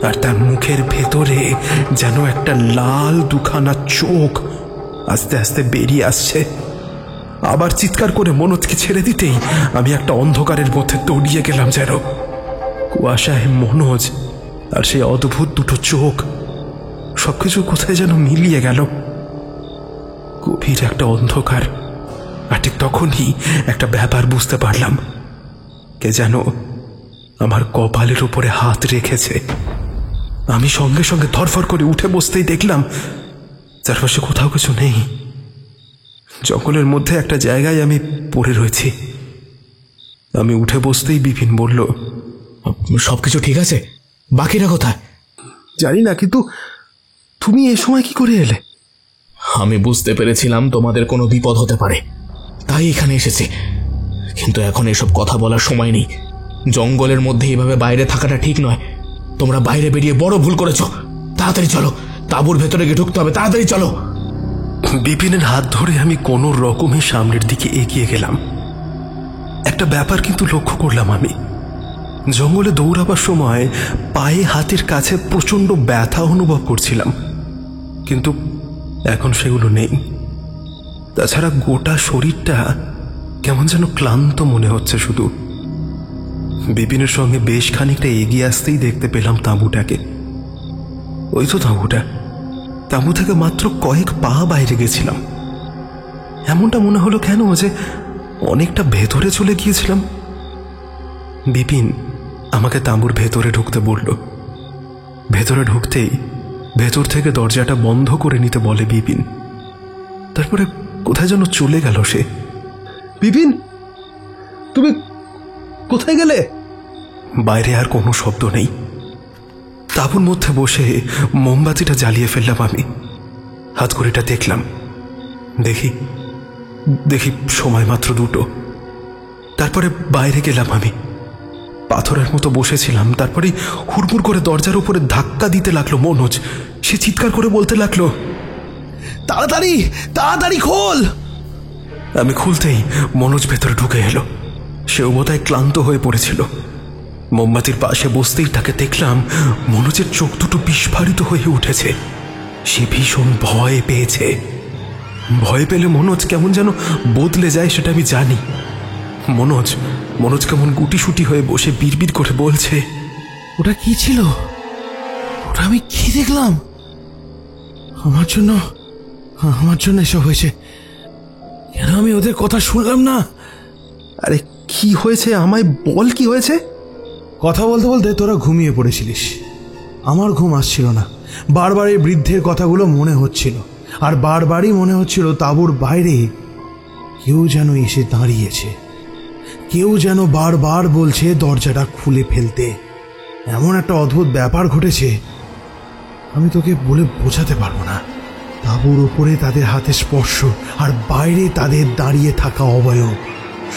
আর তার মুখের ভেতরে যেন একটা লাল দুখানা চোখ আস্তে আস্তে বেরিয়ে আসছে। আবার চিৎকার করে মনোজকে ছেড়ে দিতেই আমি একটা অন্ধকারের মধ্যে তড়িয়ে গেলাম। যেন কুয়াশায় মনোজ আর সেই অদ্ভুত দুটো চোখ, সবকিছু কোথায় যেন মিলিয়ে গেল। গভীর একটা অন্ধকার। আর ঠিক তখনই একটা ব্যাপার বুঝতে পারলাম। কে যেন আমার কপালের উপরে হাত রেখেছে। আমি সঙ্গে সঙ্গে ধরফর করে উঠে বসতেই দেখলাম চারপাশে কোথাও কিছু নেই। জঙ্গলের মধ্যে একটা জায়গায় আমি পড়ে রয়েছি। আমি উঠে বসতেই বিপিন বলল, সবকিছু ঠিক আছে? বাকিরা কোথায়? জানি না, কিন্তু তুমি এ সময় কি করে এলে? আমি বুঝতে পেরেছিলাম তোমাদের কোনো বিপদ হতে পারে, তাই এখানে এসেছি। কিন্তু এখন এসব কথা বলার সময় নেই। জঙ্গলের মধ্যে এইভাবে বাইরে থাকাটা ঠিক নয়। তোমরা বাইরে বেরিয়ে বড় ভুল করেছো। তাড়াতাড়ি চলো, তাঁবুর ভেতরে গিয়ে ঢুকতে হবে। তাড়াতাড়ি চলো। বিপিনের হাত ধরে আমি কোনো রকমে সামনের দিকে এগিয়ে গেলাম। একটা ব্যাপার কিন্তু লক্ষ্য করলাম আমি। জঙ্গলে দৌড়াবার সময় পায়ে হাতের কাছে প্রচণ্ড ব্যথা অনুভব করছিলাম, কিন্তু এখন সেগুলো নেই। তাছাড়া গোটা শরীরটা কেমন যেন ক্লান্ত মনে হচ্ছে শুধু। বিপিনের সঙ্গে বেশ খানিকটা এগিয়ে আসতেই দেখতে পেলাম তাঁবুটাকে। ওই তো তাঁবু থেকে মাত্র কয়েক পা বাইরে গেছিলাম। এমনটা মনে হলো কেন যে অনেকটা ভেতরে চলে গিয়েছিলাম। বিপিন আমাকে তাঁবুর ভেতরে ঢুকতে বলল। ভেতরে ঢুকতেই ভেতর থেকে দরজাটা বন্ধ করে নিতে বলে বিপিন। তারপরে কোথায় যেন চলে গেল সে। বিপিন, তুমি কোথায় গেলে? বাইরে আর কোনো শব্দ নেই। তাঁবুর মধ্যে বসে মোমবাতিটা জ্বালিয়ে ফেললাম আমি। হাতঘড়িটা দেখলাম। দেখি সময় মাত্র 2টো। তারপরে বাইরে গেলাম আমি। পাথরের মতো বসেছিলাম। তারপরে হুড়মুড় করে দরজার উপরে ধাক্কা দিতে লাগলো মনোজ। সে চিৎকার করে বলতে লাগলো, তাড়াতাড়ি তাড়াতাড়ি খোল। আমি খুলতেই মনোজ ভেতরে ঢুকে এলো। সেও বোধহয় ক্লান্ত হয়ে পড়েছিল। মোমবাতির পাশে বসতেই তাকে দেখলাম মনোজের চোখ দুটো বিস্ফারিত হয়ে উঠেছে। সে ভীষণ ভয় পেয়েছে। ভয় পেলে মনোজ কেমন যেন বদলে যায় সেটা আমি জানি। মনোজ কেমন গুটিসুটি হয়ে বসে বিড়বিড় করে বলছে, ওটা কি ছিল? ওটা আমি কি দেখলাম? আমার জন্য এসব হয়েছে। কেন আমি ওদের কথা শুনলাম না? আরে কি হয়েছে আমায় বল, কি হয়েছে? কথা বলতে বলতে তোরা ঘুমিয়ে পড়েছিলিস। আমার ঘুম আসছিল না। বারবার এই বৃদ্ধের কথাগুলো মনে হচ্ছিল, আর বারবারই মনে হচ্ছিল তাঁবুর বাইরে কেউ যেন এসে দাঁড়িয়েছে। কেউ যেন বারবার বলছে দরজাটা খুলে ফেলতে। এমন একটা অদ্ভুত ব্যাপার ঘটেছে, আমি তোকে বলে বোঝাতে পারবো না। তাঁবুর উপরে তাদের হাতে স্পর্শ, আর বাইরে তাদের দাঁড়িয়ে থাকা অবয়ব,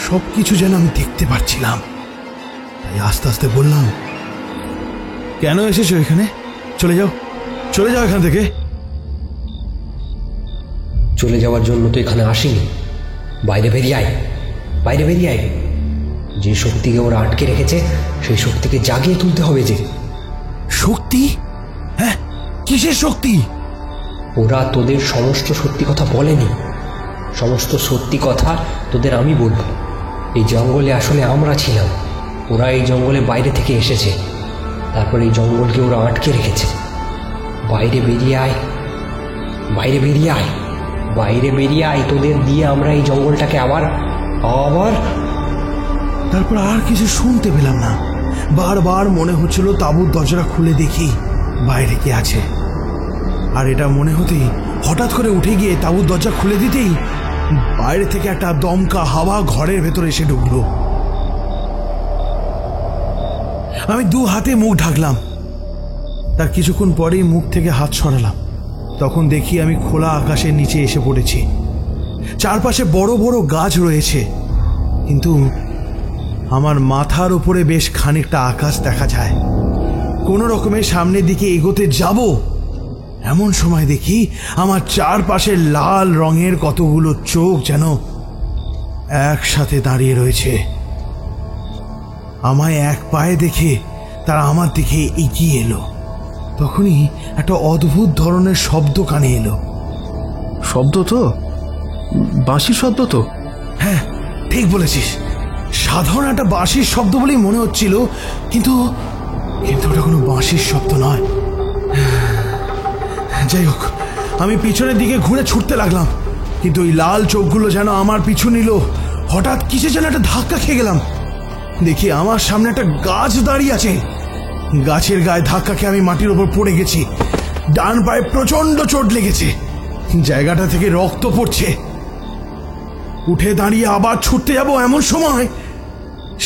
সবকিছু যেন আমি দেখতে পাচ্ছিলাম। তাই আস্তে আস্তে বললাম, কেন এসেছো এখানে? চলে যাও এখান থেকে। চলে যাওয়ার জন্য তো এখানে আসিনি। বাইরে বেরিয়ে আয়। যে শক্তিকে ওরা আটকে রেখেছে সেই শক্তিকে জাগিয়ে তুলতে হবে। যে শক্তি? হ্যাঁ, কিসের শক্তি? ওরা তোদের সমস্ত সত্যি কথা বলেনি। সমস্ত সত্যি কথা তোদের আমি বলবো। এই জঙ্গলে আসলে আমরা ছিলাম, ওরা এই জঙ্গলে বাইরে থেকে এসেছে, তারপর এই জঙ্গলকে ওরা আটকে রেখেছে। বাইরে বেরিয়ে আয়, বাইরে বেরিয়ে আয়, বাইরে বেরিয়ে আয়, তোদের দিয়ে আমরা এই জঙ্গলটাকে আবার আবার তারপর আর কিছু শুনতে পেলাম না। বারবার মনে হচ্ছিল তাঁবুর দরজাটা খুলে দেখি বাইরে কে আছে। আর এটা মনে হতেই হঠাৎ করে উঠে গিয়ে তাঁবুর দরজা খুলে দিতেই বাইরে থেকে একটা দমকা হাওয়া ঘরের ভেতরে এসে ঢুকলো। আমি 2 হাতে মুখ ঢাকলাম। তার কিছুক্ষণ পরেই মুখ থেকে হাত সরালাম। তখন দেখি আমি খোলা আকাশের নিচে এসে পড়েছি। চারপাশে বড় বড় গাছ রয়েছে, কিন্তু আমার মাথার উপরে বেশ খানিকটা আকাশ দেখা যায়। কোনো রকমের সামনের দিকে এগোতে যাব, এমন সময় দেখি আমার চারপাশে লাল রঙের কতগুলো চোখ যেন একসাথে দাঁড়িয়ে রয়েছে। আমায় এক পায়ে দেখে তারা আমার দিকে এগিয়ে এলো। তখনই একটা অদ্ভুত ধরনের শব্দ কানে এলো। শব্দ তো বাঁশির শব্দ তো। হ্যাঁ, ঠিক বলেছিস, সাধারণ একটা বাঁশির শব্দ বলেই মনে হচ্ছিল, কিন্তু কিন্তু ওটা কোনো বাঁশির শব্দ নয়। যাই হোক, আমি পিছনের দিকে ঘুরে ছুটতে লাগলাম, কিন্তু ওই লাল চোখগুলো যেন আমার পিছু নিল। হঠাৎ কিসে যেন একটা ধাক্কা খেয়ে গেলাম। দেখি আমার সামনে একটা গাছ দাঁড়িয়ে আছে। গাছের গায়ে ধাক্কা খেয়ে আমি মাটির ওপর পড়ে গেছি। ডান পায়ে প্রচন্ড চোট লেগেছে, জায়গাটা থেকে রক্ত পড়ছে। উঠে দাঁড়িয়ে আবার ছুটতে যাব, এমন সময়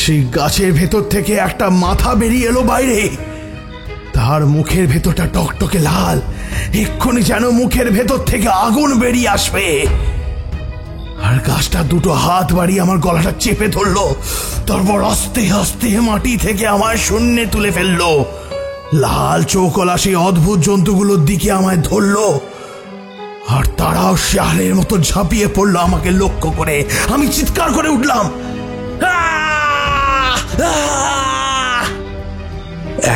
সেই গাছের ভেতর থেকে একটা মাথা বেরিয়ে এলো বাইরে। তার মুখের ভেতরটা টকটকে লাল, এক্ষুনি যেন মুখের ভেতর থেকে আগুন বেরিয়ে আসবে। আর গাছটা 2টো হাত বাড়িয়ে আমার গলাটা চেপে ধরলো, তারপর আস্তে আস্তে মাটি থেকে আমায় শূন্যে তুলে ফেললো। লাল চৌকলা সেই অদ্ভুত জন্তুগুলোর দিকে আমায় ধরলো, আর তারাও শেয়ালের মতো ঝাঁপিয়ে পড়লো আমাকে লক্ষ্য করে। আমি চিৎকার করে উঠলাম,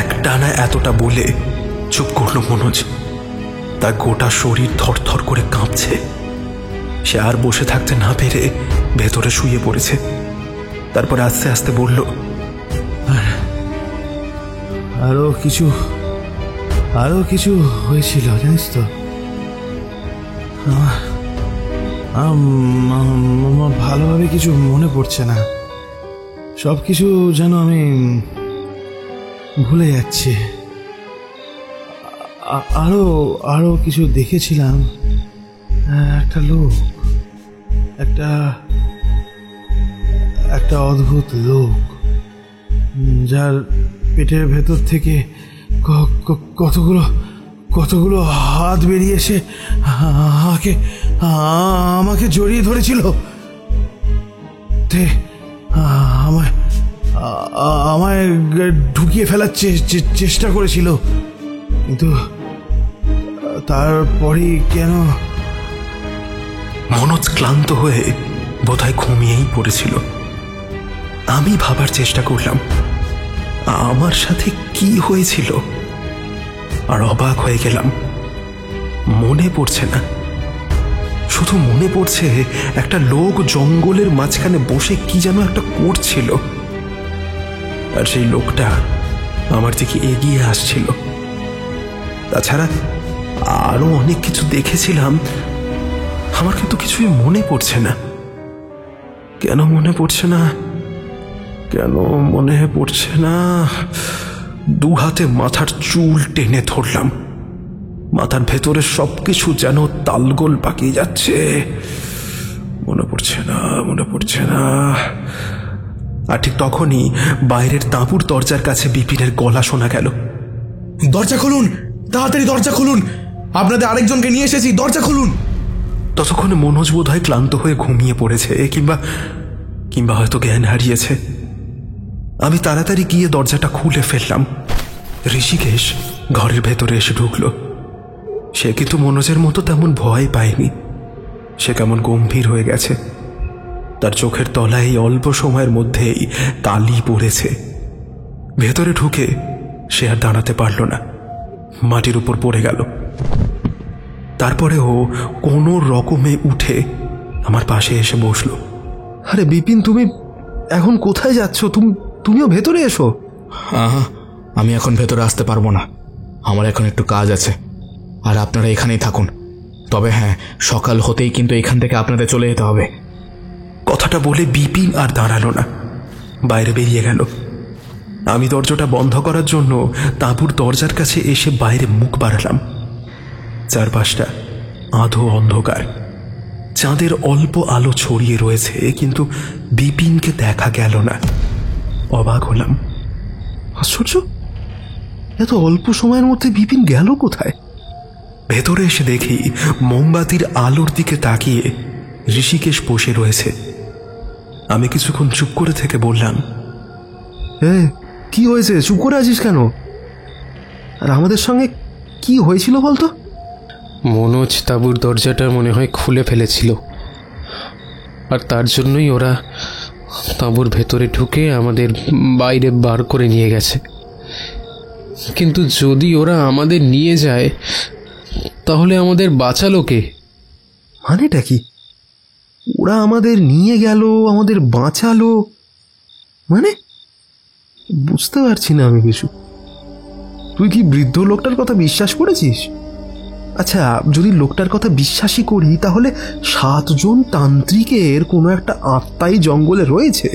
একটানা এতটা বলে চুপ করলো মনোজ। তার গোটা শরীর থরথর করে কাঁপছে। সে আর বসে থাকতে না পেরে ভেতরে শুয়ে পড়েছে। তারপরে আস্তে আস্তে বলল, আরো কিছু হয়েছিল জানিস তো। আমার ভালোভাবে কিছু মনে পড়ছে না, সবকিছু যেন আমি ভুলে যাচ্ছি। আরো কিছু দেখেছিলাম। একটা লোক, একটা অদ্ভুত লোক, যার পেটের ভেতর থেকে কতগুলো হাত বেরিয়ে এসে আমাকে জড়িয়ে ধরেছিল। আমায় ঢুকিয়ে ফেলার চেষ্টা করেছিল, কিন্তু তারপরে কেন। মনোজ ক্লান্ত হয়ে বোধহয় ঘুমিয়েই পড়েছিল। আমি ভাবার চেষ্টা করলাম আমার সাথে কি হয়েছিল, আর অবাক হয়ে গেলাম। মনে পড়ছে না, শুধু মনে পড়ছে একটা লোক জঙ্গলের মাঝখানে বসে কি যেন একটা করছিল, আর সেই লোকটা আমার দিকে এগিয়ে আসছিল। তাছাড়া আরো অনেক কিছু দেখেছিলাম, আমার কিন্তু কিছুই মনে পড়ছে না। কেন মনে পড়ছে না? 2 হাতে মাথার চুল টেনে ধরলাম। মাথার ভেতরে সবকিছু যেন তালগোল পাকিয়ে যাচ্ছে। মনে পড়ছে না। আর ঠিক তখনই বাইরের তাঁবুর দরজার কাছে বিপিনের গলা শোনা গেল, দরজা খুলুন, তাড়াতাড়ি দরজা খুলুন, আপনাদের আরেকজনকে নিয়ে এসেছি, দরজা খুলুন। ততক্ষণে মনোজ বোধহয় ক্লান্ত হয়ে ঘুমিয়ে পড়েছে, কিংবা হয়তো জ্ঞান হারিয়েছে। আমি তাড়াতাড়ি গিয়ে দরজাটা খুলে ফেললাম। ঋষিকেশ ঘরের ভেতরে এসে ঢুকলো। সে কিন্তু মনোজের মতো তেমন ভয় পায়নি। সে কেমন গম্ভীর হয়ে গেছে। তার চোখের তলায় অল্প সময়ের মধ্যেই কালি পড়েছে। ভেতরে ঢুকে সে আর দাঁড়াতে পারল না, মাটির উপর পড়ে গেল। তারপরেও কোনো রকমে উঠে আমার পাশে এসে বসল। আরে বিপিন, এখন কোথায় যাচ্ছ? তুমিও ভেতরে এসো। আহা, আমি এখন ভেতরে আসতে পারবো না, আমার এখন একটু কাজ আছে, আর আপনারা এখানেই থাকুন। তবে হ্যাঁ, সকাল হতেই কিন্তু এখান থেকে আপনাদের চলে যেতে হবে। কথাটা বলে বিপিন আর দাঁড়ালো না, বাইরে বেরিয়ে গেল। আমি দরজাটা বন্ধ করার জন্য তাঁবুর দরজার কাছে এসে বাইরে মুখ বাড়ালাম। চারপাশটা আধো অন্ধকার, চাঁদের অল্প আলো ছড়িয়ে রয়েছে, কিন্তু বিপিনকে দেখা গেল না। অবাক হলাম, আশ্চর্য, এত অল্প সময়ের মধ্যে বিপিন গেল কোথায়? ভেতরে এসে দেখি মোমবাতির আলোর দিকে তাকিয়ে ঋষিকেশ বসে রয়েছে। আমি কিছুক্ষণ চুপ করে থেকে বললাম, কি হয়েছে? চুপ করে আছিস কেন? আর আমাদের সঙ্গে কি হয়েছিল বলতো? মনোজ তাঁবুর দরজাটা মনে হয় খুলে ফেলেছিল, আর তার জন্যই ওরা তাঁবুর ভেতরে ঢুকে আমাদের বাইরে বার করে নিয়ে গেছে। কিন্তু যদি ওরা আমাদের নিয়ে যায়, তাহলে আমাদের বাঁচালো কে? মানেটা কি? ওরা আমাদের নিয়ে গেল, আমাদের বাঁচালো মানে? বুঝতে পারছি না আমি কিছু। তুই কি বৃদ্ধ লোকটার কথা বিশ্বাস করেছিস? আচ্ছা, যদি লোকটার কথা বিশ্বাসই করি, তাহলে 7 জন তান্ত্রিকের কোনো একটা আত্মাই জঙ্গলে রয়েছে।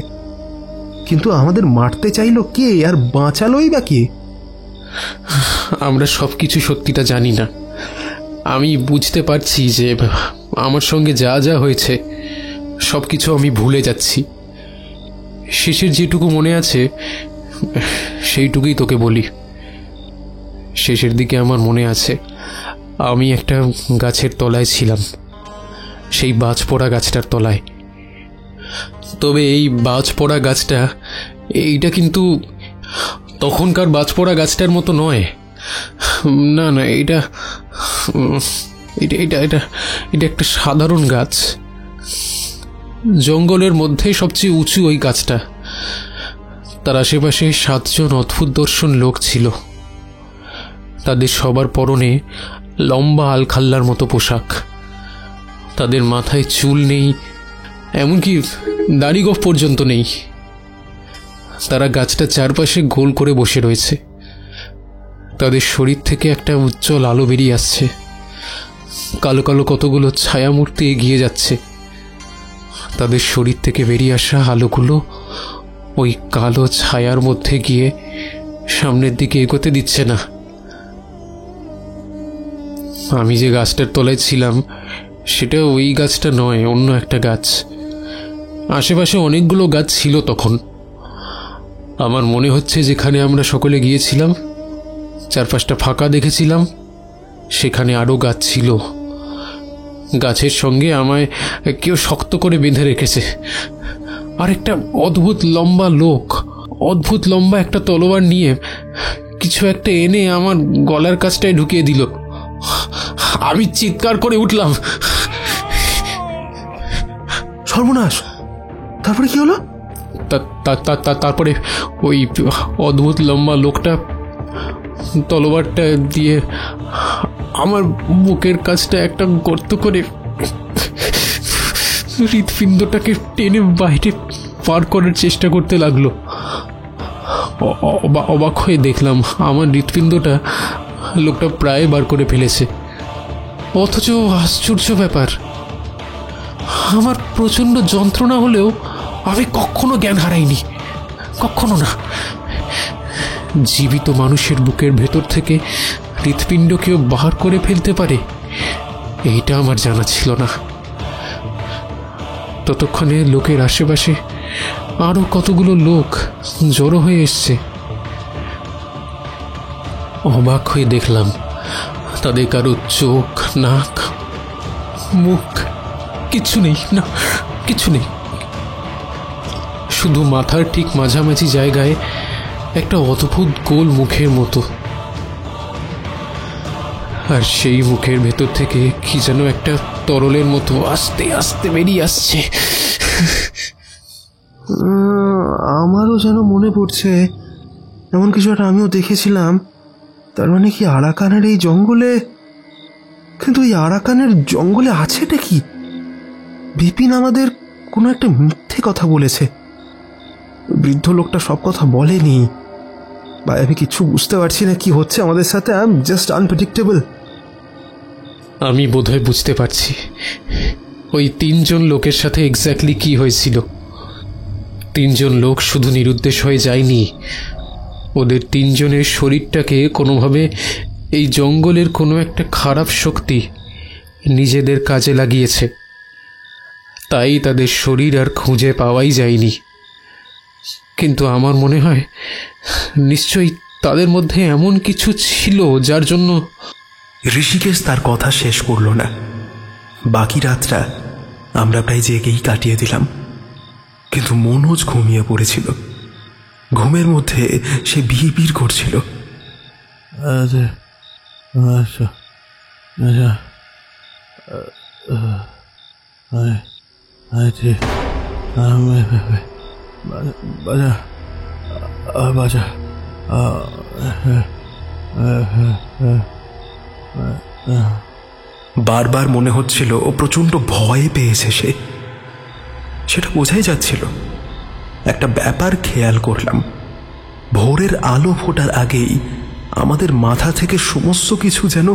কিন্তু আমাদের মারতে চাইলো কে, আর বাঁচালোই বা কে? আমরা সব কিছু সত্যিটা জানি না। আমি বুঝতে পারছি যে আমার সঙ্গে যা যা হয়েছে সব কিছু আমি ভুলে যাচ্ছি। শেষের যেটুকু মনে আছে সেইটুকুই তোকে বলি। শেষের দিকে আমার মনে আছে আমি একটা গাছের তলায় ছিলাম, সেই বাজ পড়া গাছটার তলায়। তবে এই বাজ পড়া গাছটা, এইটা কিন্তু তখনকার বাজ পড়া গাছটার মতো নয়। না না, এটা এটা এটা এটা এটা একটা সাধারণ গাছ। জঙ্গলের মধ্যে সবচেয়ে উঁচু ওই গাছটা। তার আশেপাশে 7 জন অদ্ভুত দর্শন লোক ছিল। তাদের সবার পরনে লম্বা আলখাল্লার মতো পোশাক, তাদের মাথায় চুল নেই, এমনকি দাড়ি গোঁফ পর্যন্ত নেই। তারা গাছটার চারপাশে গোল করে বসে রয়েছে। তাদের শরীর থেকে একটা উজ্জ্বল আলো বেরিয়ে আসছে। কালো কালো কতগুলো ছায়ামূর্তি এগিয়ে যাচ্ছে। তাদের শরীর থেকে বেরিয়ে আসা আলোগুলো ওই কালো ছায়ার মধ্যে গিয়ে সামনের দিকে এগোতে দিচ্ছে না। আমি যে গাছটার তলায় ছিলাম সেটা ওই গাছটা নয়, অন্য একটা গাছ। আশেপাশে অনেকগুলো গাছ ছিল তখন। আমার মনে হচ্ছে যেখানে আমরা সকলে গিয়েছিলাম, চারপাশটা ফাঁকা দেখেছিলাম, সেখানে আরও গাছ ছিল। গাছের সঙ্গে আমায় কেউ শক্ত করে বেঁধে রেখেছে। আর একটা অদ্ভুত লম্বা লোক, অদ্ভুত লম্বা একটা তলোয়ার নিয়ে কিছু একটা এনে আমার গলার কাছটায় ঢুকিয়ে দিল। আমি চিৎকার করে উঠলাম। সর্বনাশ! তারপরে কি হলো? তারপরে ওই অদ্ভুত লম্বা লোকটা তলোয়ারটা দিয়ে আমার বুকের কাছটা একটা গর্ত করে হৃৎপিণ্ডটাকে টেনে বাইরে পার করার চেষ্টা করতে লাগলো। অবাক হয়ে দেখলাম আমার হৃৎপিণ্ডটা লোকটা প্রায় বার করে ফেলেছে। অথচ আশ্চর্য ব্যাপার, আমার প্রচণ্ড যন্ত্রণা হলেও আমি কখনো জ্ঞান হারাইনি, কখনো না। জীবিত মানুষের বুকের ভেতর থেকে হৃৎপিণ্ড কেউ বার করে ফেলতে পারে, এইটা আমার জানা ছিল না। ততক্ষণে লোকের আশেপাশে আরো কতগুলো লোক জড়ো হয়ে এসছে। অবাক হয়ে দেখলাম তাদের কারো চোখ, নাক, মুখ কিচ্ছু নেই, না কিছু নেই। শুধু মাথার ঠিক মাঝামাঝি জায়গায় একটা অদ্ভুত গোল মুখের মতো, আর সেই মুখের ভেতর থেকে কি যেন একটা তরলের মতো আস্তে আস্তে বেরিয়ে আসছে। আমারও যেন মনে পড়ছে এমন কিছু একটা আমিও দেখেছিলাম। তার মানে কি আরাকানের এই জঙ্গলে? কিন্তু এই আরাকানের জঙ্গলে আছেটা কি? বিপিন আমাদের কোনো একটা মিথ্যে কথা বলেছে। বৃদ্ধ লোকটা সব কথা বলেনি। ভাই আমি কিচ্ছু বুঝতে পারছি না কি হচ্ছে আমাদের সাথে। I am just unpredictable. আমি বোধহয় বুঝতে পারছি ওই 3 জন লোকের সাথে এক্স্যাক্টলি কি হয়েছিল। 3 জন লোক শুধু নিরুদ্দেশ হয়ে যায়নি, ওদের 3 জনের শরীরটাকে কোনোভাবে এই জঙ্গলের কোনো একটা খারাপ শক্তি নিজেদের কাজে লাগিয়েছে। তাই তাদের শরীর আর খুঁজে পাওয়াই যায়নি। কিন্তু আমার মনে হয় নিশ্চয়ই তাদের মধ্যে এমন কিছু ছিল যার জন্য। ঋষিকেশ তার কথা শেষ করল না। বাকি রাতটা আমরা প্রায় জেগেই কাটিয়ে দিলাম, কিন্তু মনোজ ঘুমিয়ে পড়েছিল। ঘুমের মধ্যে সে বিড়বিড় করছিল। বারবার মনে হচ্ছিল ও প্রচণ্ড ভয় পেয়েছে। সেটা বোঝাই যাচ্ছিল। একটা ব্যাপার খেয়াল করলাম, ভোরের আলো ফোটার আগেই আমাদের মাথা থেকে সমস্ত কিছু যেন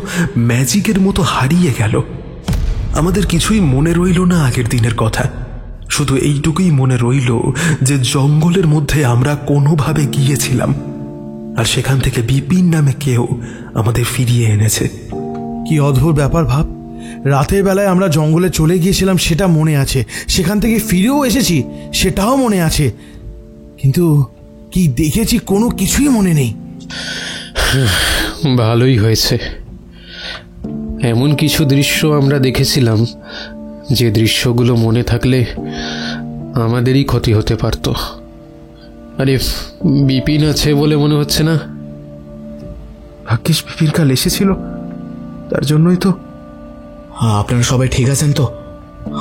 ম্যাজিকের মতো হারিয়ে গেল। আমাদের কিছুই মনে রইল না আগের দিনের কথা। শুধু এইটুকুই মনে রইল যে জঙ্গলের মধ্যে আমরা কোনোভাবে গিয়েছিলাম, আর সেখান থেকে বিপিন নামে কেউ আমাদের ফিরিয়ে এনেছে। কি অদ্ভুত ব্যাপার ভাব, রাতের বেলায় আমরা জঙ্গলে চলে গিয়েছিলাম সেটা মনে আছে, সেখান থেকে ফিরেও এসেছি সেটাও মনে আছে, কিন্তু কি দেখেছি কোনো কিছুই মনে নেই। ভালোই হয়েছে। এমন কিছু দৃশ্য আমরা দেখেছিলাম যে দৃশ্যগুলো মনে থাকলে আমাদেরই ক্ষতি হতে পারত। আরে বিপিন আছে বলে মনে হচ্ছে না। ভাগ্যিস বিপিন কাল এসেছিল, তার জন্যই তো। আপনারা সবাই ঠিক আছেন তো?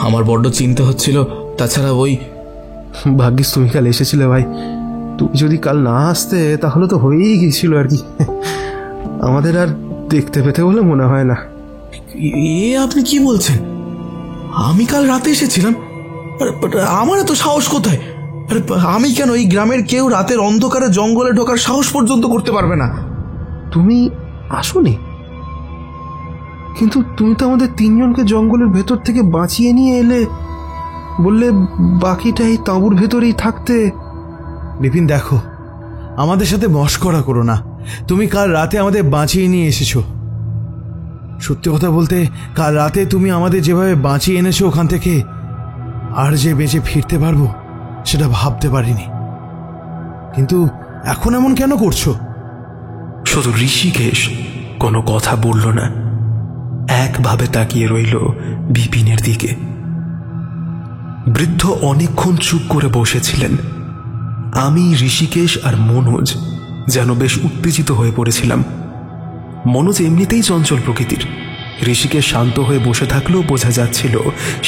আমার বড্ড চিন্তা হচ্ছিল। তাছাড়া ওই ভাগ্যিস তুমি কাল এসেছিলে ভাই। তুমি যদি কাল না আসতে তাহলে তো হয়েই গিয়েছিল আর কি। আমাদের আর দেখতে পেতে বলে মনে হয় না। আপনি কি বলছেন? আমি কাল রাতে এসেছিলাম? আমার এত সাহস কোথায়? আমি কেন? এই গ্রামের কেউ রাতের অন্ধকারে জঙ্গলে ঢোকার সাহস পর্যন্ত করতে পারবে না। তুমি আসোনি? কিন্তু তুমি তো আমাদের 3 জনকে জঙ্গলের ভেতর থেকে বাঁচিয়ে নিয়ে এলে, বললে বাকিটা এই তাঁবুর ভেতরেই থাকতে। বিপিন দেখো, আমাদের সাথে মশকরা করো না। তুমি কাল রাতে আমাদের বাঁচিয়ে নিয়ে এসেছো। সত্যি কথা বলতে, কাল রাতে তুমি আমাদের যেভাবে বাঁচিয়ে এনেছো ওখান থেকে, আর যে বেঁচে ফিরতে পারবো সেটা ভাবতে পারিনি। কিন্তু এখন এমন কেন করছো? শুধু ঋষিকেশ কোনো কথা বলল না, একভাবে তাকিয়ে রইল বিপিনের দিকে। বৃদ্ধ অনেকক্ষণ চুপ করে বসেছিলেন। আমি, ঋষিকেশ আর মনোজ যেন বেশ উত্তেজিত হয়ে পড়েছিলাম। মনোজ এমনিতেই চঞ্চল প্রকৃতির। ঋষিকেশ শান্ত হয়ে বসে থাকলেও বোঝা যাচ্ছিল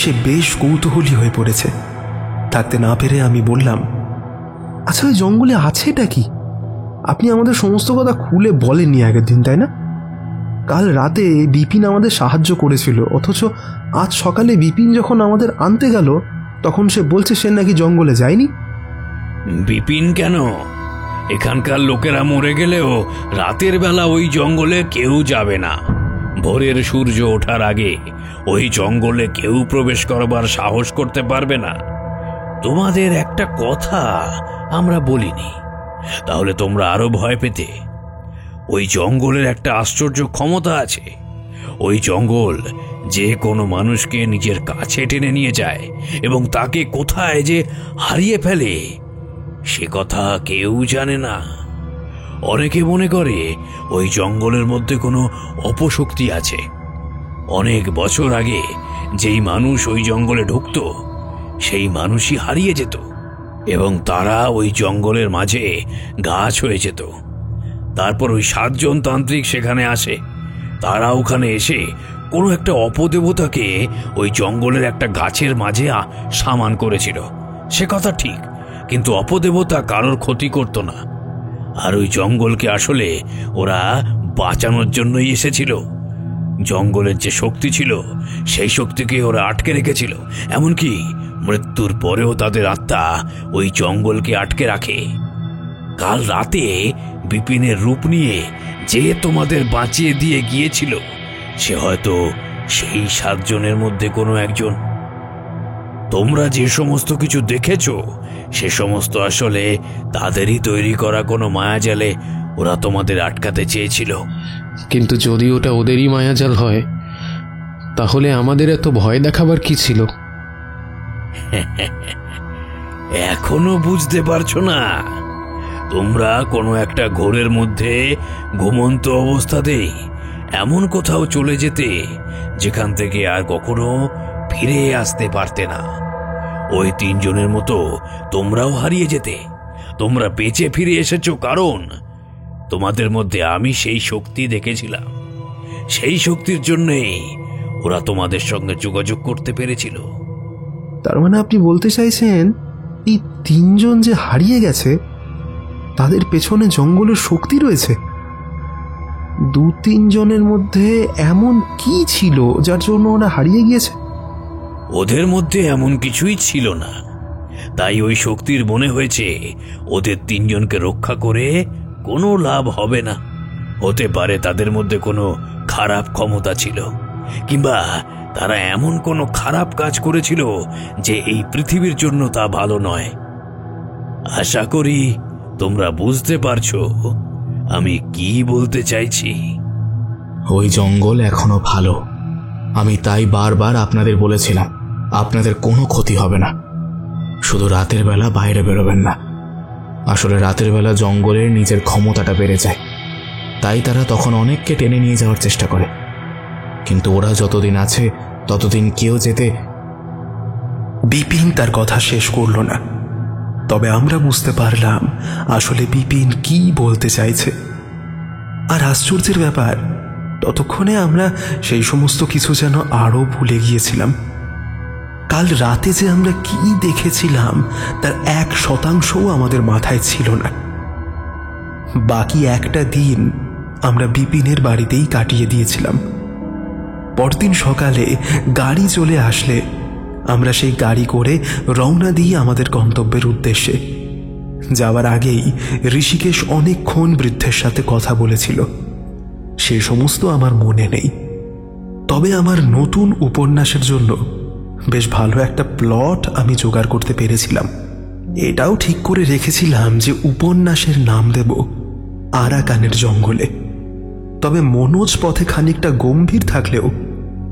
সে বেশ কৌতূহলী হয়ে পড়েছে। থাকতে না পেরে আমি বললাম, আচ্ছা ওই জঙ্গলে আছেটা কি? আপনি আমাদের সমস্ত কথা খুলে বলেননি আগের দিন, তাই না? কাল রাতে বিপিন আমাদের সাহায্য করেছিল, অথচ আজ সকালে বিপিন যখন আমাদের আনতে গেল তখন সে বলছে সে নাকি জঙ্গলে যায়নি। বিপিন কেন? এখানকার লোকেরা মরে গেলেও রাতের বেলা ওই জঙ্গলে কেউ যাবে না। ভোরের সূর্য ওঠার আগে ওই জঙ্গলে কেউ প্রবেশ করবার সাহস করতে পারবে না। তোমাদের একটা কথা আমরা বলিনি, তাহলে তোমরা আরো ভয় পেতে। ওই জঙ্গলের একটা আশ্চর্য ক্ষমতা আছে। ওই জঙ্গল যে কোনো মানুষকে নিজের কাছে টেনে নিয়ে যায় এবং তাকে কোথায় যে হারিয়ে ফেলে সে কথা কেউ জানে না। অনেকে মনে করে ওই জঙ্গলের মধ্যে কোনো অপশক্তি আছে। অনেক বছর আগে যেই মানুষ ওই জঙ্গলে ঢুকতো সেই মানুষই হারিয়ে যেত এবং তারা ওই জঙ্গলের মাঝে গাছ হয়ে যেত। তারপর ওই 7 জন তান্ত্রিক সেখানে আসে। তারা ওখানে এসে কোনো একটা অপদেবতাকে ওই জঙ্গলের একটা গাছের মাঝে সামান করেছিল। সে কথা ঠিক, কিন্তু অপদেবতা কারোর ক্ষতি করত না। আর ওই জঙ্গলকে আসলে ওরা বাঁচানোর জন্যই এসেছিল। জঙ্গলের যে শক্তি ছিল সেই শক্তিকে ওরা আটকে রেখেছিল, এমনকি মৃত্যুর পরেও তাদের আত্মা ওই জঙ্গলকে আটকে রাখে। কাল রাতে বিপিনের রূপ নিয়ে যে তোমাদের বাঁচিয়ে দিয়ে গিয়েছিল সে হয়তো সেই 7 জনের মধ্যে কোনো একজন। তোমরা যে সমস্ত কিছু দেখেছ সে সমস্ত আসলে তাদেরই তৈরি করা কোনো মায়াজালে ওরা তোমাদের আটকাতে চেয়েছিল। কিন্তু যদি ওটা ওদেরই মায়াজাল হয় তাহলে আমাদের এত ভয় দেখাবার কি ছিল? এখনো বুঝতে পারছো না? তোমরা কোনো একটা ঘোরের মধ্যে ঘুমন্ত অবস্থাতেই এমন কোথাও চলে যেতে যেখান থেকে আর কখনো ফিরে আসতে পারতে না। ওই 3 জনের মতো তোমরাও হারিয়ে যেতে। তোমরা বেঁচে ফিরে এসেছো কারণ তোমাদের মধ্যে আমি সেই শক্তি দেখেছিলাম। সেই শক্তির জন্যই ওরা তোমাদের সঙ্গে যোগাযোগ করতে পেরেছিল। তার মানে আপনি বলতে চাইছেন এই 3 জন যে হারিয়ে গেছে তাদের পেছনে জঙ্গলের শক্তি রয়েছে? 2-3 জনের মধ্যে এমন কি ছিল যার জন্য ওরা হারিয়ে গিয়েছে? ওদের মধ্যে এমন কিছুই ছিল না, তাই ওই শক্তির মনে হয়েছে ওদের 3 জনকে রক্ষা করে কোনো লাভ হবে না। হতে পারে তাদের মধ্যে কোনো খারাপ ক্ষমতা ছিল, কিংবা তারা এমন কোনো খারাপ কাজ করেছিল যে এই পৃথিবীর জন্য তা ভালো নয়। আশা করি তোমরা বুঝতে পারছো আমি কি বলতে চাইছি। ওই জঙ্গল এখনো ভালো। আমি তাই বারবার আপনাদের বলেছিলাম আপনাদের কোনো ক্ষতি হবে না, শুধু রাতের বেলা বাইরে বেরোবেন না। আসলে রাতের বেলা জঙ্গলের নিজের ক্ষমতাটা বেড়ে যায়, তাই তারা তখন অনেককে টেনে নিয়ে যাওয়ার চেষ্টা করে। কিন্তু ওরা যতদিন আছে ততদিন কেউ যেতে। বিপিন তার কথা শেষ করল না, তবে আমরা বুঝতে পারলাম আসলে বিপিন কি বলতে চাইছে। আর আশ্চর্যের ব্যাপার, ততক্ষণে আমরা সেই সমস্ত কিছু যেন আরো ভুলে গিয়েছিলাম। কাল রাতে যে আমরা কি দেখেছিলাম তার 1% আমাদের মাথায় ছিল না। বাকি একটা দিন আমরা বিপিনের বাড়িতেই কাটিয়ে দিয়েছিলাম। পরদিন সকালে গাড়ি চলে আসলে আমরা সেই গাড়ি করে রওনা দিই আমাদের গন্তব্যের উদ্দেশ্যে। যাওয়ার আগেই ঋষিকেশ অনেকক্ষণ বৃদ্ধের সাথে কথা বলেছিল, সে সমস্ত আমার মনে নেই। তবে আমার নতুন উপন্যাসের জন্য বেশ ভালো একটা প্লট আমি জোগাড় করতে পেরেছিলাম। এটাও ঠিক করে রেখেছিলাম যে উপন্যাসের নাম দেব আরাকানের জঙ্গলে। তবে মনোজ পথে খানিকটা গম্ভীর থাকলেও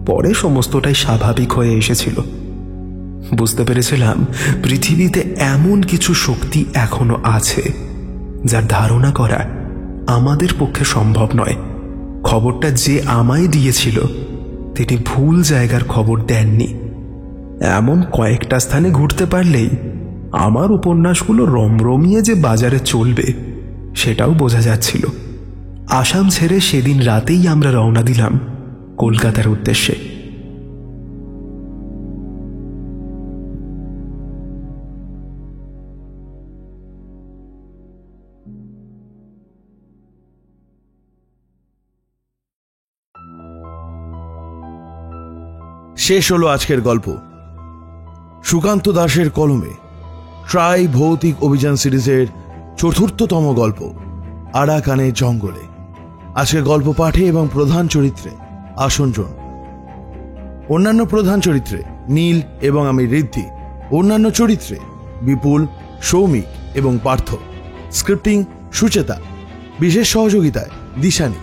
পরে সমস্তটাই স্বাভাবিক হয়ে এসেছিল। বুঝতে পেরেছিলাম পৃথিবীতে এমন কিছু শক্তি এখনো আছে যার ধারণা করা আমাদের পক্ষে সম্ভব নয়। খবরটা যে আমায় দিয়েছিল তিনি ভুল জায়গার খবর দেননি। এমন কয়েকটা স্থানে ঘুরতে পারলেই আমার উপন্যাসগুলো রমরমিয়ে যে বাজারে চলবে সেটাও বোঝা যাচ্ছিল। আসাম ছেড়ে সেদিন রাতেই আমরা রওনা দিলাম কলকাতার উদ্দেশ্যে। শেষ হলো আজকের গল্প। সুকান্ত দাসের কলমে ট্রাই ভৌতিক অভিযান সিরিজের 4র্থতম গল্প আরাকানের জঙ্গলে। আজকের গল্প পাঠে এবং প্রধান চরিত্রে আসঞ্জন, অন্যান্য প্রধান চরিত্রে নীল এবং আমি ঋদ্ধি, অন্যান্য চরিত্রে বিপুল, সৌমিক এবং পার্থ, স্ক্রিপ্টিং সুচেতা, বিশেষ সহযোগিতায় দিশানি।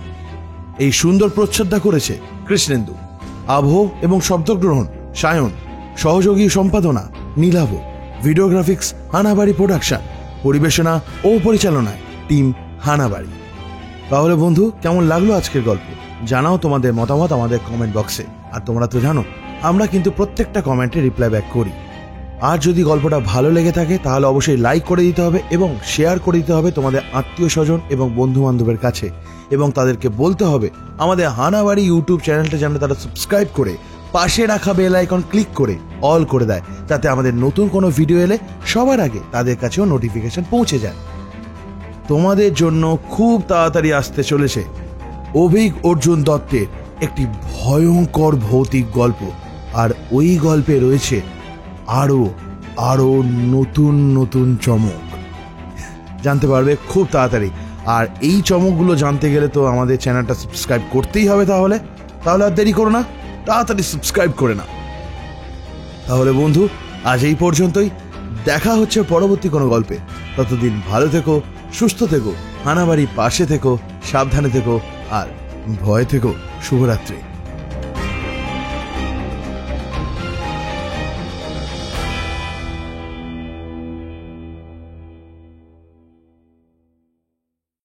এই সুন্দর প্রচ্ছদটা করেছে কৃষ্ণেন্দু, আবহ এবং শব্দগ্রহণ সায়ন, সহযোগী সম্পাদনা নীলাভ, ভিডিওগ্রাফিক্স হানাবাড়ি প্রোডাকশন, পরিবেশনা ও পরিচালনায় টিম হানাবাড়ি। তাহলে বন্ধু, কেমন লাগলো আজকের গল্প? জানাও তোমাদের মতামত আমাদের কমেন্ট বক্সে। আর তোমরা তো জানো আমরা কিন্তু প্রত্যেকটা কমেন্টে রিপ্লাই ব্যাক করি। আর যদি গল্পটা ভালো লেগে থাকে তাহলে অবশ্যই লাইক করে দিতে হবে এবং শেয়ার করে দিতে হবে তোমাদের আত্মীয় স্বজন এবং বন্ধু বান্ধবের কাছে, এবং তাদেরকে বলতে হবে আমাদের হানাবাড়ি ইউটিউব চ্যানেলটা যেন তারা সাবস্ক্রাইব করে পাশে রাখা বেল আইকন ক্লিক করে অল করে দেয়, যাতে আমাদের নতুন কোনো ভিডিও এলে সবার আগে তাদের কাছেও নোটিফিকেশন পৌঁছে যায়। তোমাদের জন্য খুব তাড়াতাড়ি আসতে চলেছে অভিক অর্জুন দত্তের একটি ভয়ঙ্কর ভৌতিক গল্প, আর ওই গল্পে রয়েছে আরো আরো নতুন নতুন চমক জানতে পারবে খুব তাড়াতাড়ি। আর এই চমকগুলো জানতে গেলে তো আমাদের চ্যানেলটা সাবস্ক্রাইব করতেই হবে। তাহলে আর দেরি করো না, তাড়াতাড়ি সাবস্ক্রাইব করে না। তাহলে বন্ধু, আজ এই পর্যন্তই। দেখা হচ্ছে পরবর্তী কোনো গল্পে। ততদিন ভালো থেকো, সুস্থ থেকো, হানাবাড়ি পাশে থেকো, সাবধানে থেকো আর ভয় থেকো। শুভরাত্রি।